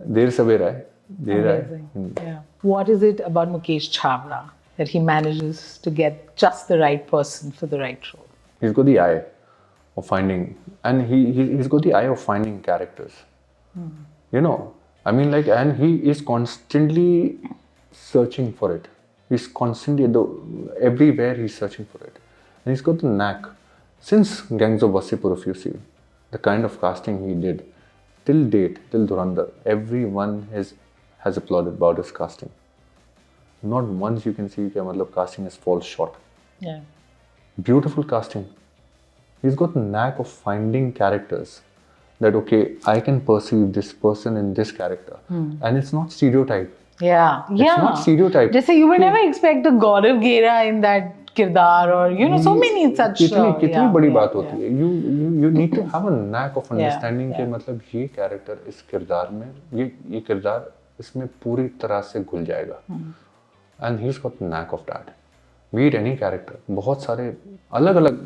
देर सवेरा है, देर है। Yeah. What is it about Mukesh Chhabra that he manages to get just the right person for the right role? He's got the eye of finding, and he's got the eye of finding characters. You know, I mean, like, and he is constantly searching for it. He's constantly everywhere he's searching for it, and he's got the knack. Since Gangs of Wasseypur, if you see the kind of casting he did, till date, till Dhurandhar, everyone has applauded about his casting. Not once you can see that matlab casting has fallen short. Yeah. Beautiful casting. He's got the knack of finding characters that, okay, I can perceive this person in this character, and it's not stereotype. Yeah. It's not stereotype. Just you would never expect a Gaurav Gera in that kirdar, or you know, so many such. कितनी बड़ी बात होती है। You need to have a knack of understanding कि मतलब ये character इस किरदार में, ये किरदार इसमें पूरी तरह से घुल जाएगा। And he's got the knack of that. Be it any character. बहुत सारे अलग अलग,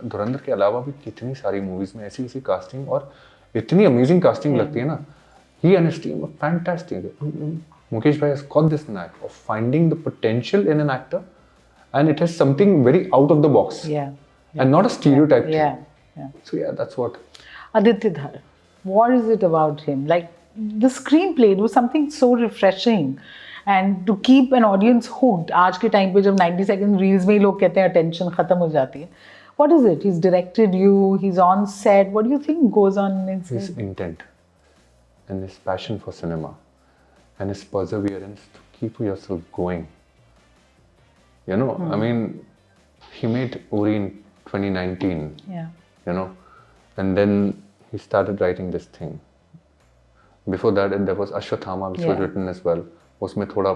धुरंधर के अलावा भी कितनी सारी मूवीज में ऐसी कास्टिंग और इतनी अमेजिंग कास्टिंग लगती है ना। He and his team are fantastic. Mukesh bhai has got this knack of finding the potential in an actor, and it has something very out of the box. And not a stereotype thing. So yeah, that's what. Aditya Dhar, what is it about him? Like the screenplay, it was something so refreshing. And to keep an audience hooked, आज के time पे जब 90 second reels में ही लोग कहते हैं attention खत्म हो जाती है. What is it? He's directed you, he's on set. What do you think goes on in his intent and his passion for cinema and his perseverance to keep yourself going. You know, I mean, he made Uri in 2019. Yeah. You know, and then he started writing this thing. Before that, there was Ashwathama, which was written as well. उसमें थोड़ा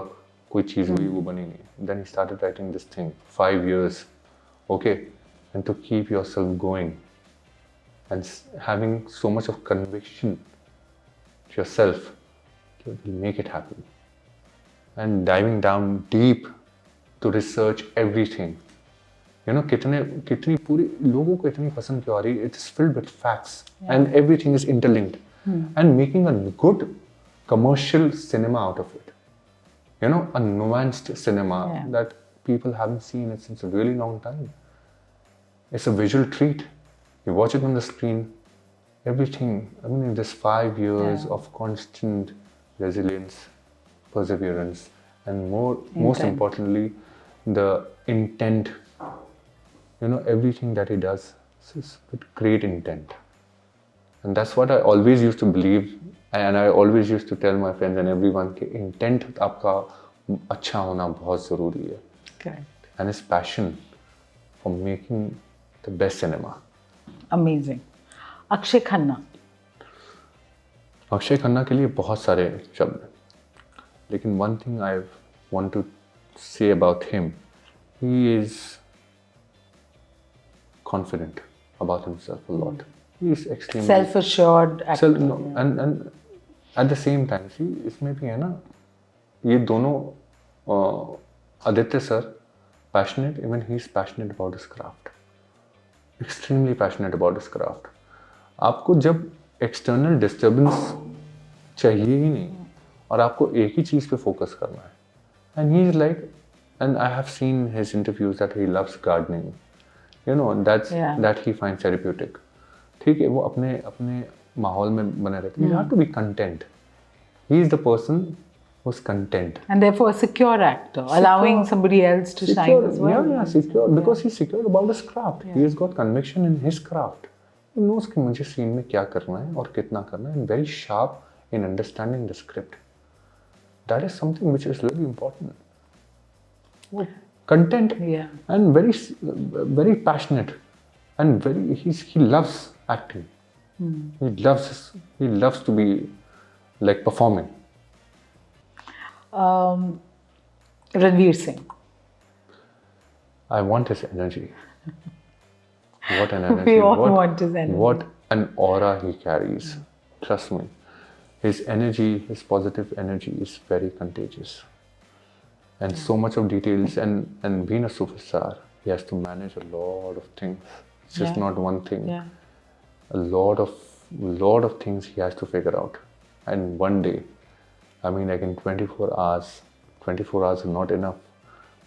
कोई चीज़ हुई, वो बनी नहीं. Then he started writing this thing. 5 years, okay, and to keep yourself going and having so much of conviction to yourself, you will make it happen. And diving down deep to research everything. You know, कितनी पूरी लोगों को इतनी पसंद क्यों आ रही? It is filled with facts and everything is interlinked, and making a good commercial cinema out of it. You know, a nuanced cinema that people haven't seen it since a really long time. It's a visual treat. You watch it on the screen, everything. I mean, this 5 years of constant resilience, perseverance, and most importantly, the intent. You know, everything that he does is with great intent. And that's what I always used to believe. And I always used to tell my friends and everyone कि intent आपका अच्छा होना बहुत ज़रूरी है. Correct. And his passion for making the best cinema. Amazing. Akshay Khanna. Akshay Khanna के लिए बहुत सारे शब्द हैं, लेकिन one thing I want to say about him, he is confident about himself a lot. He is extremely self-assured actor. And at the same time, see, इसमें भी है ना, ये दोनों Aditya sir passionate, even he is passionate about his craft, extremely passionate about his craft. आपको जब external disturbance चाहिए ही नहीं और आपको एक ही चीज़ पे फोकस करना है, and he is like, and I have seen his interviews that he loves gardening, you know, that he finds therapeutic. ठीक है, वो अपने माहौल में बने रहते हैं. You have to be content. He is the person who's content. And therefore a secure actor, allowing somebody else to shine as well. Yeah, secure. Because he's secure about his craft. He has got conviction in his craft. He knows कि मुझे scene में क्या करना है और कितना करना है, and very sharp in understanding the script. That is something which is really important. वो content Yeah. and very passionate and he loves acting. He loves to be like performing. Ranveer Singh. I want his energy. What an energy. We all want his energy. What an aura he carries. Trust me. His energy, his positive energy is very contagious. And so much of details and being a superstar, he has to manage a lot of things. It's just not one thing. Yeah. A lot of things he has to figure out. And one day, I mean, like in 24 hours is not enough,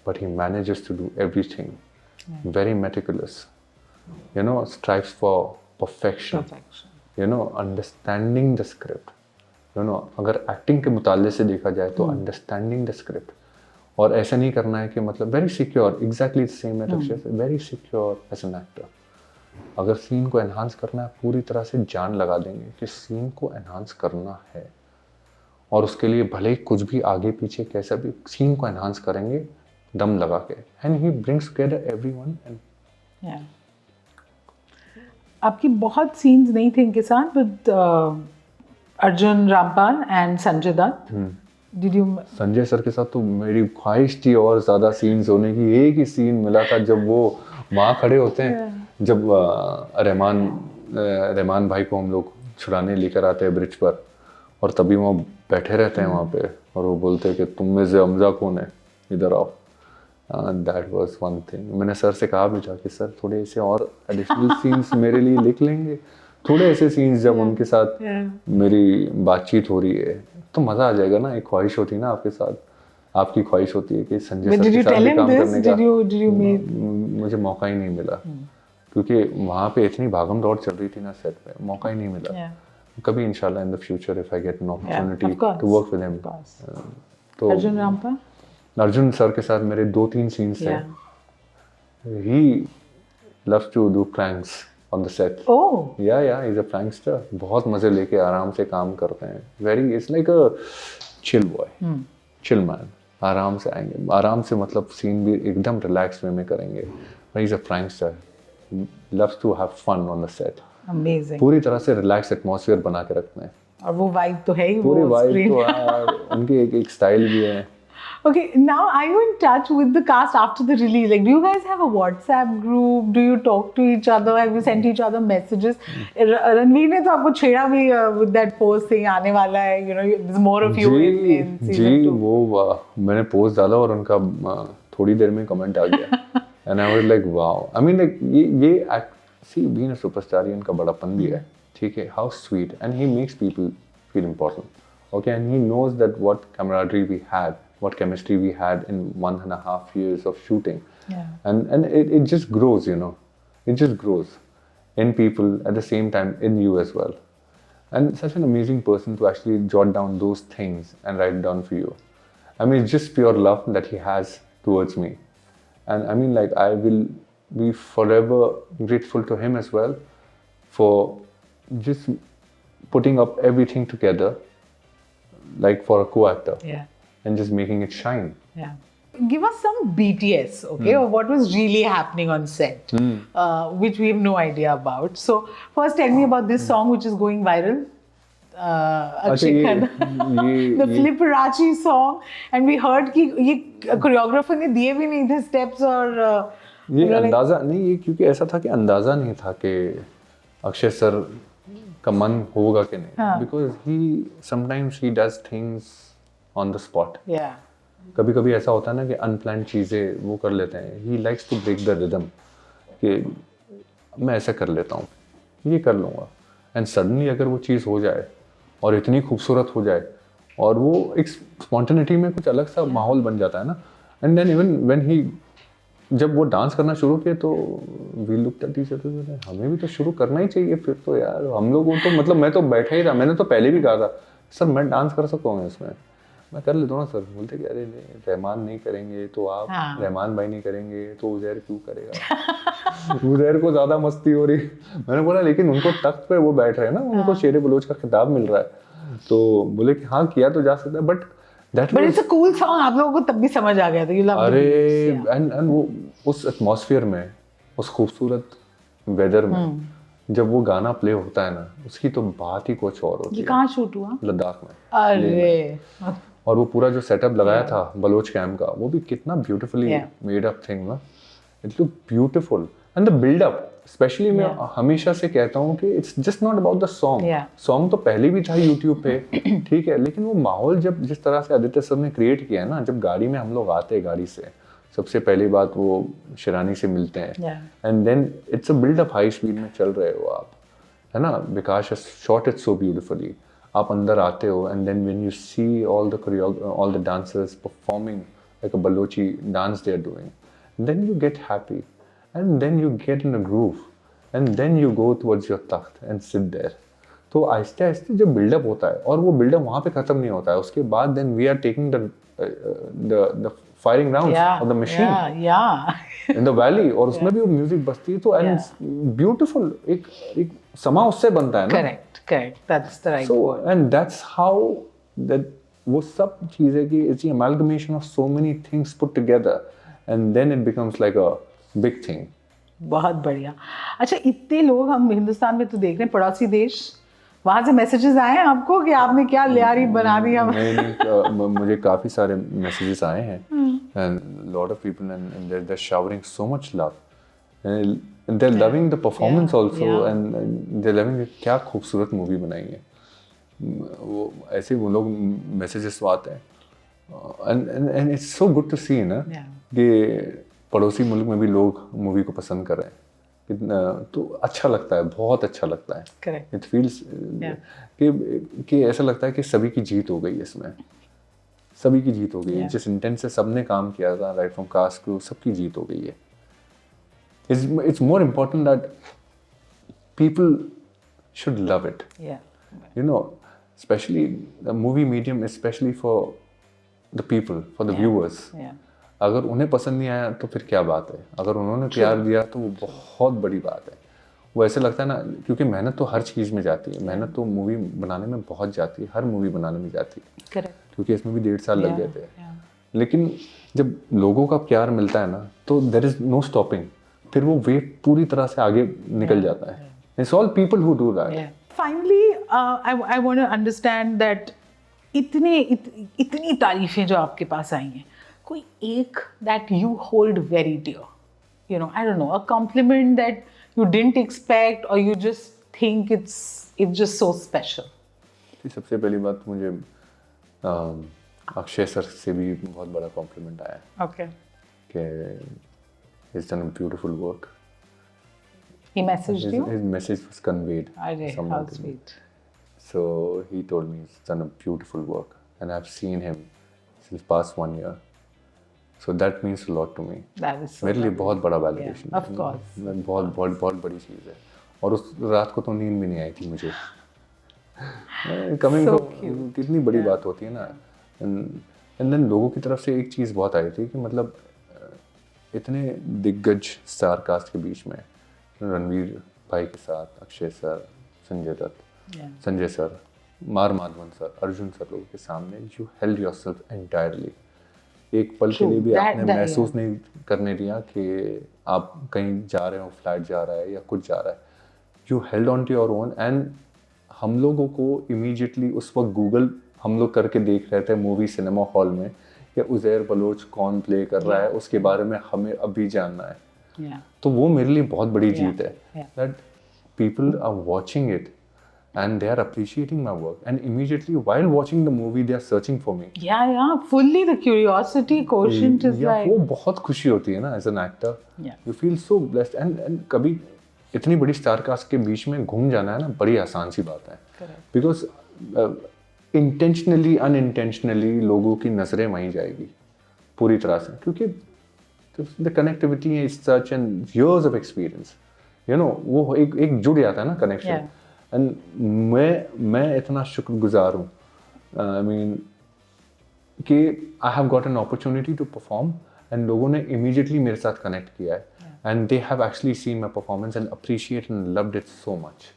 but he manages to do everything. Very meticulous. You know, strives for perfection. You know, understanding the script. You know, अगर acting के मुताले से देखा जाए तो understanding the script, और ऐसा नहीं करना है कि मतलब वेरी सिक्योर, एग्जैक्टली सेम है अक्षय से, very secure as an actor. अगर सीन को एनहांस करना है पूरी तरह से जान लगा देंगे कि सीन को एनहांस करना है, और उसके लिए भले ही कुछ भी आगे पीछे कैसा भी सीन को एनहांस करेंगे दम लगा के, and he brings together everyone. And आपकी बहुत सीन्स नहीं थे इनके साथ, with Arjun Rampal and Sanjay Dutt. Did you? Sanjay sir के साथ तो मेरी ख्वाहिश थी और ज़्यादा सीन्स होने की. एक ही सीन मिला था जब वो वहाँ खड़े होते हैं, जब रहमान भाई को हम लोग छुड़ाने लेकर आते हैं ब्रिज पर, और तभी वो बैठे रहते हैं वहाँ पे, और वो बोलते हैं कि तुम में से हमजा कौन है, इधर आओ. That was one thing. मैंने सर से कहा भी था कि सर थोड़े ऐसे और एडिशनल सीन्स मेरे लिए लिख लेंगे, थोड़े ऐसे सीन्स जब उनके साथ मेरी बातचीत हो रही है तो मज़ा आ जाएगा ना. एक ख्वाहिश होती है ना आपके साथ, आपकी ख्वाहिश होती है कि संजय सर के साथ भी काम करने का. मुझे मौका ही नहीं मिला, क्योंकि वहाँ पे इतनी भागम दौड़ चल रही थी ना सेट पे, मौका ही नहीं मिला. कभी इंशाल्लाह in the future if I get an opportunity to work with him. तो अर्जुन रामपाल, अर्जुन सर के साथ मेरे 2-3 सीन्स हैं. He loves to do pranks on the set. Oh. Yeah, he's a prankster. बहुत मजे लेके आराम से काम करते हैं. It's like a chill boy, chill man. आराम से आएंगे, आराम से मतलब सीन भी एकदम रिलैक्स वे में करेंगे. But he's a prankster. He loves to have fun on the set. Amazing. पूरी तरह से रिलैक्स एटमॉस्फेयर बना के रखते हैं. और वो वाइब तो है ही, पूरी वाइब तो है. उनकी एक स्टाइल भी है. Okay, now are you in touch with the cast after the release? Like, do you guys have a WhatsApp group? Do you talk to each other? Have you sent each other messages? Ranveer ने तो आपको छेड़ा भी with that post saying आने वाला है, you know, there's more of you in season 2. वो मैंने पोस्ट डाला और उनका थोड़ी देर में कमेंट आ गया. And I was like, wow. I mean, like ये see, being a superstar ये इनका बड़ापन भी है, ठीक है. How sweet, and he makes people feel important. Okay, and he knows that what camaraderie we had, what chemistry we had in 1.5 years of shooting. And it just grows, you know. It just grows in people, at the same time in you as well. And such an amazing person to actually jot down those things and write it down for you. I mean, it's just pure love that he has towards me. And I mean, like, I will be forever grateful to him as well for just putting up everything together, like for a co-actor. And just making it shine. Give us some BTS, okay, of what was really happening on set, which we have no idea about. So first tell me about this song which is going viral. Akshay Khanna, the Fliperachi song, and we heard कि ये choreographer ने दिए भी नहीं थे steps और ये अंदाजा नहीं, ये क्योंकि ऐसा था कि अंदाजा नहीं था कि अक्षय सर का मन होगा कि नहीं, because he sometimes he does things on the spot. कभी कभी ऐसा होता है ना कि अनप्लान्ड चीज़ें वो कर लेते हैं. He likes to break the rhythm कि मैं ऐसा कर लेता हूँ, ये कर लूँगा, एंड सडनली अगर वो चीज़ हो जाए और इतनी खूबसूरत हो जाए और वो एक स्पॉन्टेनिटी में कुछ अलग सा माहौल बन जाता है ना. And then even when he जब वो डांस करना शुरू किए तो we looked at each other, हमें भी तो शुरू करना ही चाहिए फिर तो यार. हम लोगों तो मतलब मैं तो बैठा ही था, मैंने तो पहले भी कहा था सर मैं डांस कर सकता हूँ इसमें, मैं कर लेता हूँ ना सर. बोलते कि अरे नहीं, रहमान नहीं करेंगे तो आप, रहमान भाई नहीं करेंगे तो उजैर क्यों करेगा. उजैर को ज्यादा मस्ती हो रही। मैंने बोला लेकिन उनको तख्त पे वो बैठ रहे हैं ना, उनको शेर बलोच का खिताब मिल रहा है। तो बोले कि हाँ किया तो जा सकता है, but that but it's a cool song, आप लोगों को तब भी समझ आ गया था, यू लव अरे एंड वो उस एटमॉस्फेयर में, उस खूबसूरत वेदर में जब वो गाना प्ले होता है ना, उसकी तो बात ही कुछ और होती ये है। कहाँ शूट हुआ? लद्दाख में। अरे और वो पूरा जो सेटअप लगाया था बलोच कैंप का, वो भी कितना beautifully Yeah. Made up thing ना, it look beautiful and the buildup specially. मैं हमेशा से कहता हूँ कि it's just not about the song. Yeah. Song तो पहले भी था यूट्यूब पे, ठीक है, लेकिन वो माहौल जब जिस तरह से आदित्य सर ने क्रिएट किया है ना, जब गाड़ी में हम लोग आते हैं, गाड़ी से सबसे पहली बात वो शिरानी से मिलते हैं, and then it's a buildup, high speed में चल रहे हो आप, है ना, Vikas has shot it so beautifully. आप अंदर आते हो and then when you see all the dancers performing like a Balochi dance they are doing, then you get happy and then you get in a groove and then you go towards your तख्त and sit there. तो आहिस्ते आहिस्ते जब buildup होता है, और वो buildup वहाँ पे खत्म नहीं होता है, उसके बाद then we are taking the firing rounds of the machine in the valley, और उसमें भी वो म्यूजिक बजती है, तो एंड ब्यूटीफुल एक समा उससे बनता है ना। Correct, that's the right word. So and that's how that वो सब चीजें की it's amalgamation of so many things put together and then it becomes like a big thing. बहुत बढ़िया। अच्छा, इतने लोग हम हिंदुस्तान में तो देख रहे हैं, पड़ोसी देश, वहां से मैसेजेस आए हैं आपको कि आपने क्या लियारी बना दिया? नहीं, मुझे काफी सारे मैसेजेस आए हैं, and lot of people and they're showering so much love, and they're loving the performance also, and they're loving क्या खूबसूरत मूवी बनाई है। वो ऐसे वो लोग मैसेजेस आते हैं, and it's so good to see ना कि पड़ोसी मुल्क में भी लोग मूवी को पसंद कर रहे हैं, कितना तो अच्छा लगता है, बहुत अच्छा लगता है। करेक्ट, इट फील्स कि ऐसा लगता है कि सभी की जीत हो गई है इसमें, सभी की जीत हो गई है। जिस इंटेंट से सबने काम किया था, राइट फ्रॉम कास्ट क्रू, सबकी जीत हो गई है। It's more important that people should love it, you know, specially the movie medium, specially for the people, for the viewers. अगर उन्हें पसंद नहीं आया तो फिर क्या बात है, अगर उन्होंने प्यार दिया तो वो बहुत बड़ी बात है। वो ऐसे लगता है ना, क्योंकि मेहनत तो हर चीज़ में जाती है, मेहनत तो मूवी बनाने में बहुत जाती है, हर मूवी बनाने में जाती है। करेक्ट, क्योंकि इसमें भी 1.5 साल लग गए थे। लेकिन जब लोगों का प्यार मिलता है ना, तो देयर इज नो स्टॉपिंग, फिर वो वेव पूरी तरह से आगे निकल जाता है। It's all people who do that. Finally I want to understand that इतनी तारीफें जो आपके पास आई हैं, कोई एक that you hold very dear, you know, I don't know, a compliment that you didn't expect or you just think it's just so special? सबसे पहली बात मुझे अक्षय सर से भी बहुत बड़ा कॉम्प्लीमेंट आया। Okay. कि he's done a beautiful work. He messaged you? His message was conveyed. How sweet. So he told me he's done a beautiful work, and I've seen him since past 1 year. So that means a lot to me. That is so मेरे लिए बहुत बड़ा validation, of course. बहुत बड़ी चीज़ है। और उस रात को तो नींद भी नहीं आई थी मुझे। कमिंग So फ्रॉम, कितनी बड़ी बात होती है ना। एंड देन लोगों की तरफ से एक चीज़ बहुत आई थी कि मतलब इतने दिग्गज स्टार कास्ट के बीच में, रणवीर भाई के साथ, Akshay sir, Sanjay Dutt, Sanjay sir, Madhavan sir, Arjun sir, लोगों के सामने यू हेल्ड योरसेल्फ एंटायरली। एक पल के लिए भी आपने महसूस नहीं करने दिया कि आप कहीं जा रहे हो, फ्लैट जा रहा है या कुछ जा रहा है। You held on to your own, and हम लोगों को इमीडिएटली उस वक्त गूगल हम लोग करके देख रहे थे मूवी सिनेमा हॉल में कि उजैर बलोच कौन प्ले कर रहा है, उसके बारे में हमें अभी जानना है। तो वो मेरे लिए बहुत बड़ी जीत है, that people are watching it and they are appreciating my work, and immediately while watching the movie they are searching for me. Fully the curiosity quotient is like, वो बहुत खुशी होती है ना as an actor. You feel so blessed, and कभी इतनी बड़ी star cast के बीच में घूम जाना है ना, बड़ी आसान सी बात है। Because intentionally unintentionally लोगों की नजरें वहीं जाएगी पूरी तरह से, क्योंकि the connectivity is such and years of experience, you know, वो एक जुड़ जाता है ना connection. एंड मैं इतना शुक्रगुजार हूँ, आई मीन, कि I have got an opportunity to perform, and लोगों ने इमीडिएटली मेरे साथ कनेक्ट किया है। and they have actually seen my performance and appreciated and loved it so much.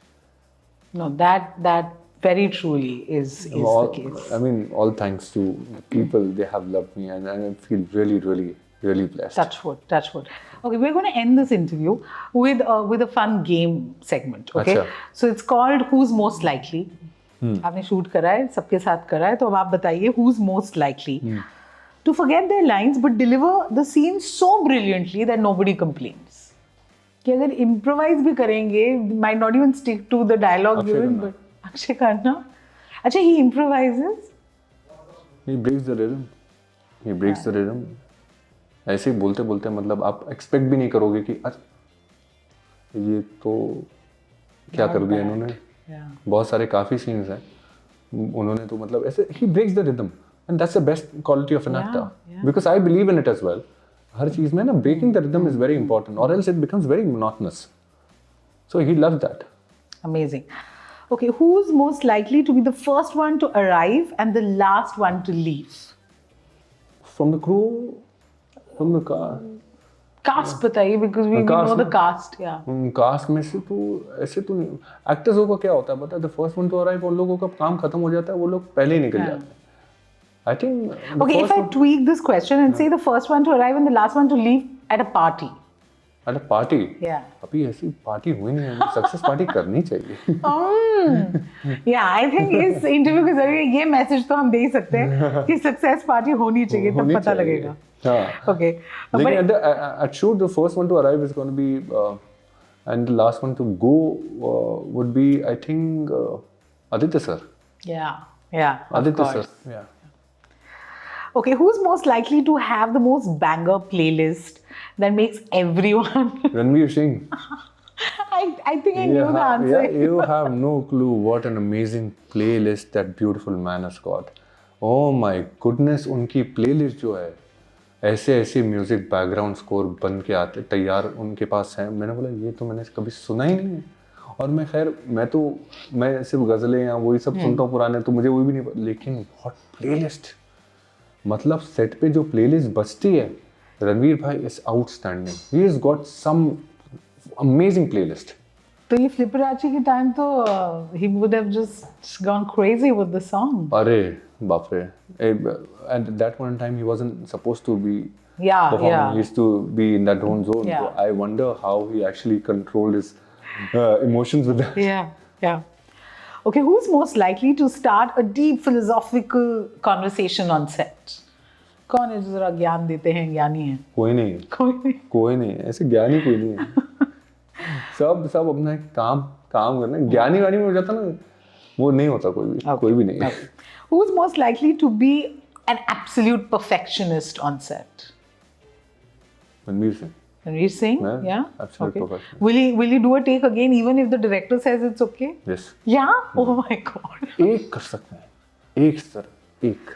No, that very truly is all, the case. I mean, all thanks to people, they have loved me, and I feel really, really, really blessed. Touch wood, touch wood. Okay, we're going to end this interview with a fun game segment. Okay, अच्छा. so it's called Who's Most Likely. आपने shoot करा है, सबके साथ करा है, तो अब आप बताइए Who's Most Likely to forget their lines but deliver the scene so brilliantly that nobody complains. कि अगर improvise भी करेंगे, might not even stick to the dialogue Akshay given, Khanna. but Akshay Khanna. अच्छा, he improvises. He breaks the rhythm. He breaks the rhythm. ऐसे ही बोलते बोलते मतलब आप एक्सपेक्ट भी नहीं करोगे कि ये तो क्या कर दिया इन्होंने. बहुत सारे काफी सीन्स हैं, उन्होंने तो मतलब ऐसे ही breaks the rhythm, and that's the best quality of an actor, because I believe in it as well. हर चीज में ना breaking the rhythm is very important, और else it becomes very monotonous. So he loves that. Amazing. Okay, who's most likely to be the first one to arrive and the last one to leave? From the crew, from the car. Cast बताइए, because we Cast know the ना? cast, yeah. Cast में से तो ऐसे तो नहीं. एक्टर्सों का क्या होता है पता है, the first one two arrive, उन लोगों का काम खत्म हो जाता है, वो लोग पहले ही निकल जाते हैं. I think Okay, if I tweak this question and say the first one to arrive and the last one to leave at a party. अरे पार्टी, Yeah. अभी ऐसी पार्टी हुई नहीं है, सक्सेस पार्टी करनी चाहिए. Yeah, I think इस interview के जरिए ये मैसेज तो हम दे ही सकते हैं कि सक्सेस पार्टी होनी चाहिए, तब होनी पता चाहिए. लगेगा. हाँ. Okay. लेकिन at shoot the first one to arrive is going to be and the last one to go would be, I think, Aditya sir. Yeah, of Aditya course. sir. Yeah. Okay, who's most likely to have the most banger playlist that makes everyone? Ranveer Singh. I think I knew the answer. Yeah, you have no clue what an amazing playlist that beautiful man has got. Oh my goodness, उनकी playlist जो है, ऐसे ऐसे music background score बन के आते तैयार उनके पास हैं. मैंने बोला ये तो मैंने कभी सुना ही नहीं है. और मैं खैर मैं सिर्फ गज़लें या वही सब सुनता हूँ पुराने, तो मुझे वही भी नहीं. लेकिन व्हाट प्लेलिस्ट, मतलब सेट पे जो प्लेलिस्ट बजती है, रणवीर भाई is outstanding. He has got some amazing playlist. तो ये फ्लिपराची के टाइम तो he would have just gone crazy with the song. अरे बाप रे. And that one time he wasn't supposed to be performing. Yeah. He used to be in that own zone. Yeah. So I wonder how he actually controlled his emotions with that. Yeah. Okay, who's most likely to start a deep philosophical conversation on set? कौन है जो जरा ज्ञान देते हैं, ज्ञानी है? कोई नहीं. कोई नहीं ऐसे ज्ञानी कोई नहीं है. सब अपना काम करना. ज्ञानी वानी में हो जाता ना, वो नहीं होता कोई भी नहीं. Who's most likely to be an absolute perfectionist on set? Ranveer Singh. Ranveer Singh? Yeah. Absolute Okay. perfectionist. Will you do a take again even if the director says it's okay? Yes. Yeah? Oh my god. एक कर सकते हैं. एक sir. एक.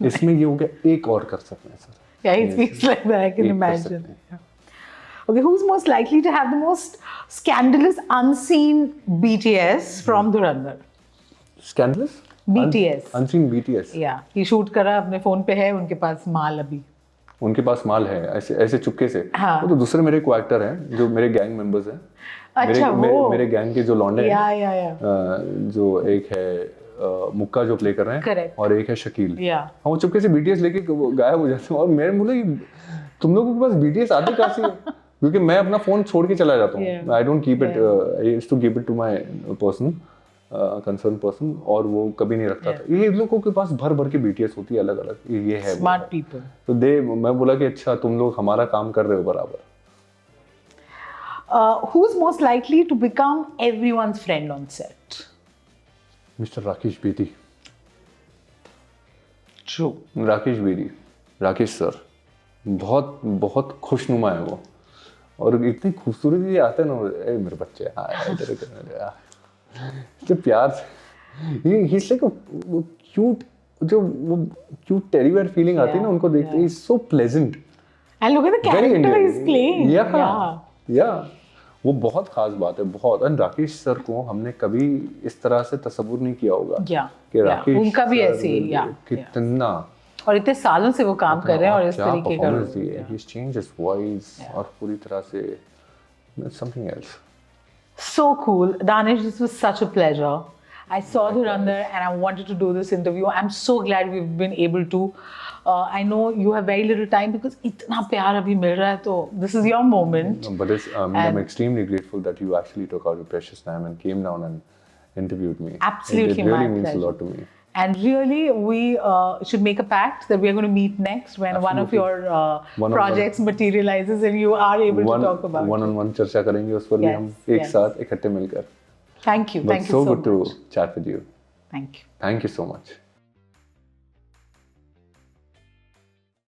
इसमें ये हो गया, एक और कर सकते हैं sir. Yeah, it feels like that. I can एक कर imagine. सकते हैं. Okay, who's most likely to have the most scandalous unseen BTS from Dhurandhar? Scandalous? BTS. Unseen BTS. Yeah, he shoot करा, अपने फोन पे है, उनके पास माल अभी. उनके पास माल है ऐसे चुपके से. हाँ. वो तो दूसरे मेरे को एक्टर हैं जो मेरे गैंग मेंबर्स हैं. अच्छा, वो मेरे गैंग के जो लौंडे हैं. Yeah. जो एक है मुक्का जो प्ले कर रहे हैं. Correct. और एक है शकील. Yeah. हाँ, वो चुपके से BTS लेके गायब हो जाते हैं. और मेरे बोले तुम लोगों के पास BTS आते कहाँ से है? क्योंकि मैं अपना फोन छोड़ के चला जाता हूँ. I don't keep it, I used to keep it to my person concern person, और वो कभी नहीं रखता था. ये लोगों के पास भर के BTS होती है अलग अलग. ये है Smart people. तो मैं बोला कि अच्छा तुम लोग हमारा काम कर रहे हो बराबर. Who's most likely to become everyone's friend on set? Mister Rakesh Bedi. True. Rakesh sir बहुत बहुत खुशनुमा है वो, और इतनी खूबसूरत ये आते हैं ना, मेरे बच्चे जो प्यार से ही लाइक वो क्यूट, जो वो क्यूट टेडी बेयर फीलिंग आती है ना उनको देखते ही. So pleasant. And look at the character he's playing. Yeah. वो बहुत खास बात है, बहुत. और राकेश सर को हमने कभी इस तरह से तस्वुर नहीं किया होगा कि राकेश उनका भी ऐसे कितना. और इतने सालों से वो काम कर रहे हैं और इस क्या तरीके का performance दी है. He's changed his voice और पूरी तरह से something else. So cool. Danish, this was such a pleasure. I saw Dhurandhar and I wanted to do this interview. I'm so glad we've been able to. I know you have very little time because itna pyar abhi mil raha hai, so this is your moment. No, but I'm extremely grateful that you actually took out your precious time and came down and interviewed me. Absolutely, It really my means pleasure. a lot to me. And really, we should make a pact that we are going to meet next when one of your One-on-one. projects materializes and you are able to talk about it. One-on-one चर्चा करेंगे उस पर भी हम एक साथ इकट्ठे मिलकर. Thank you. But Thank you so so good much. to chat with you. Thank you. Thank you so much.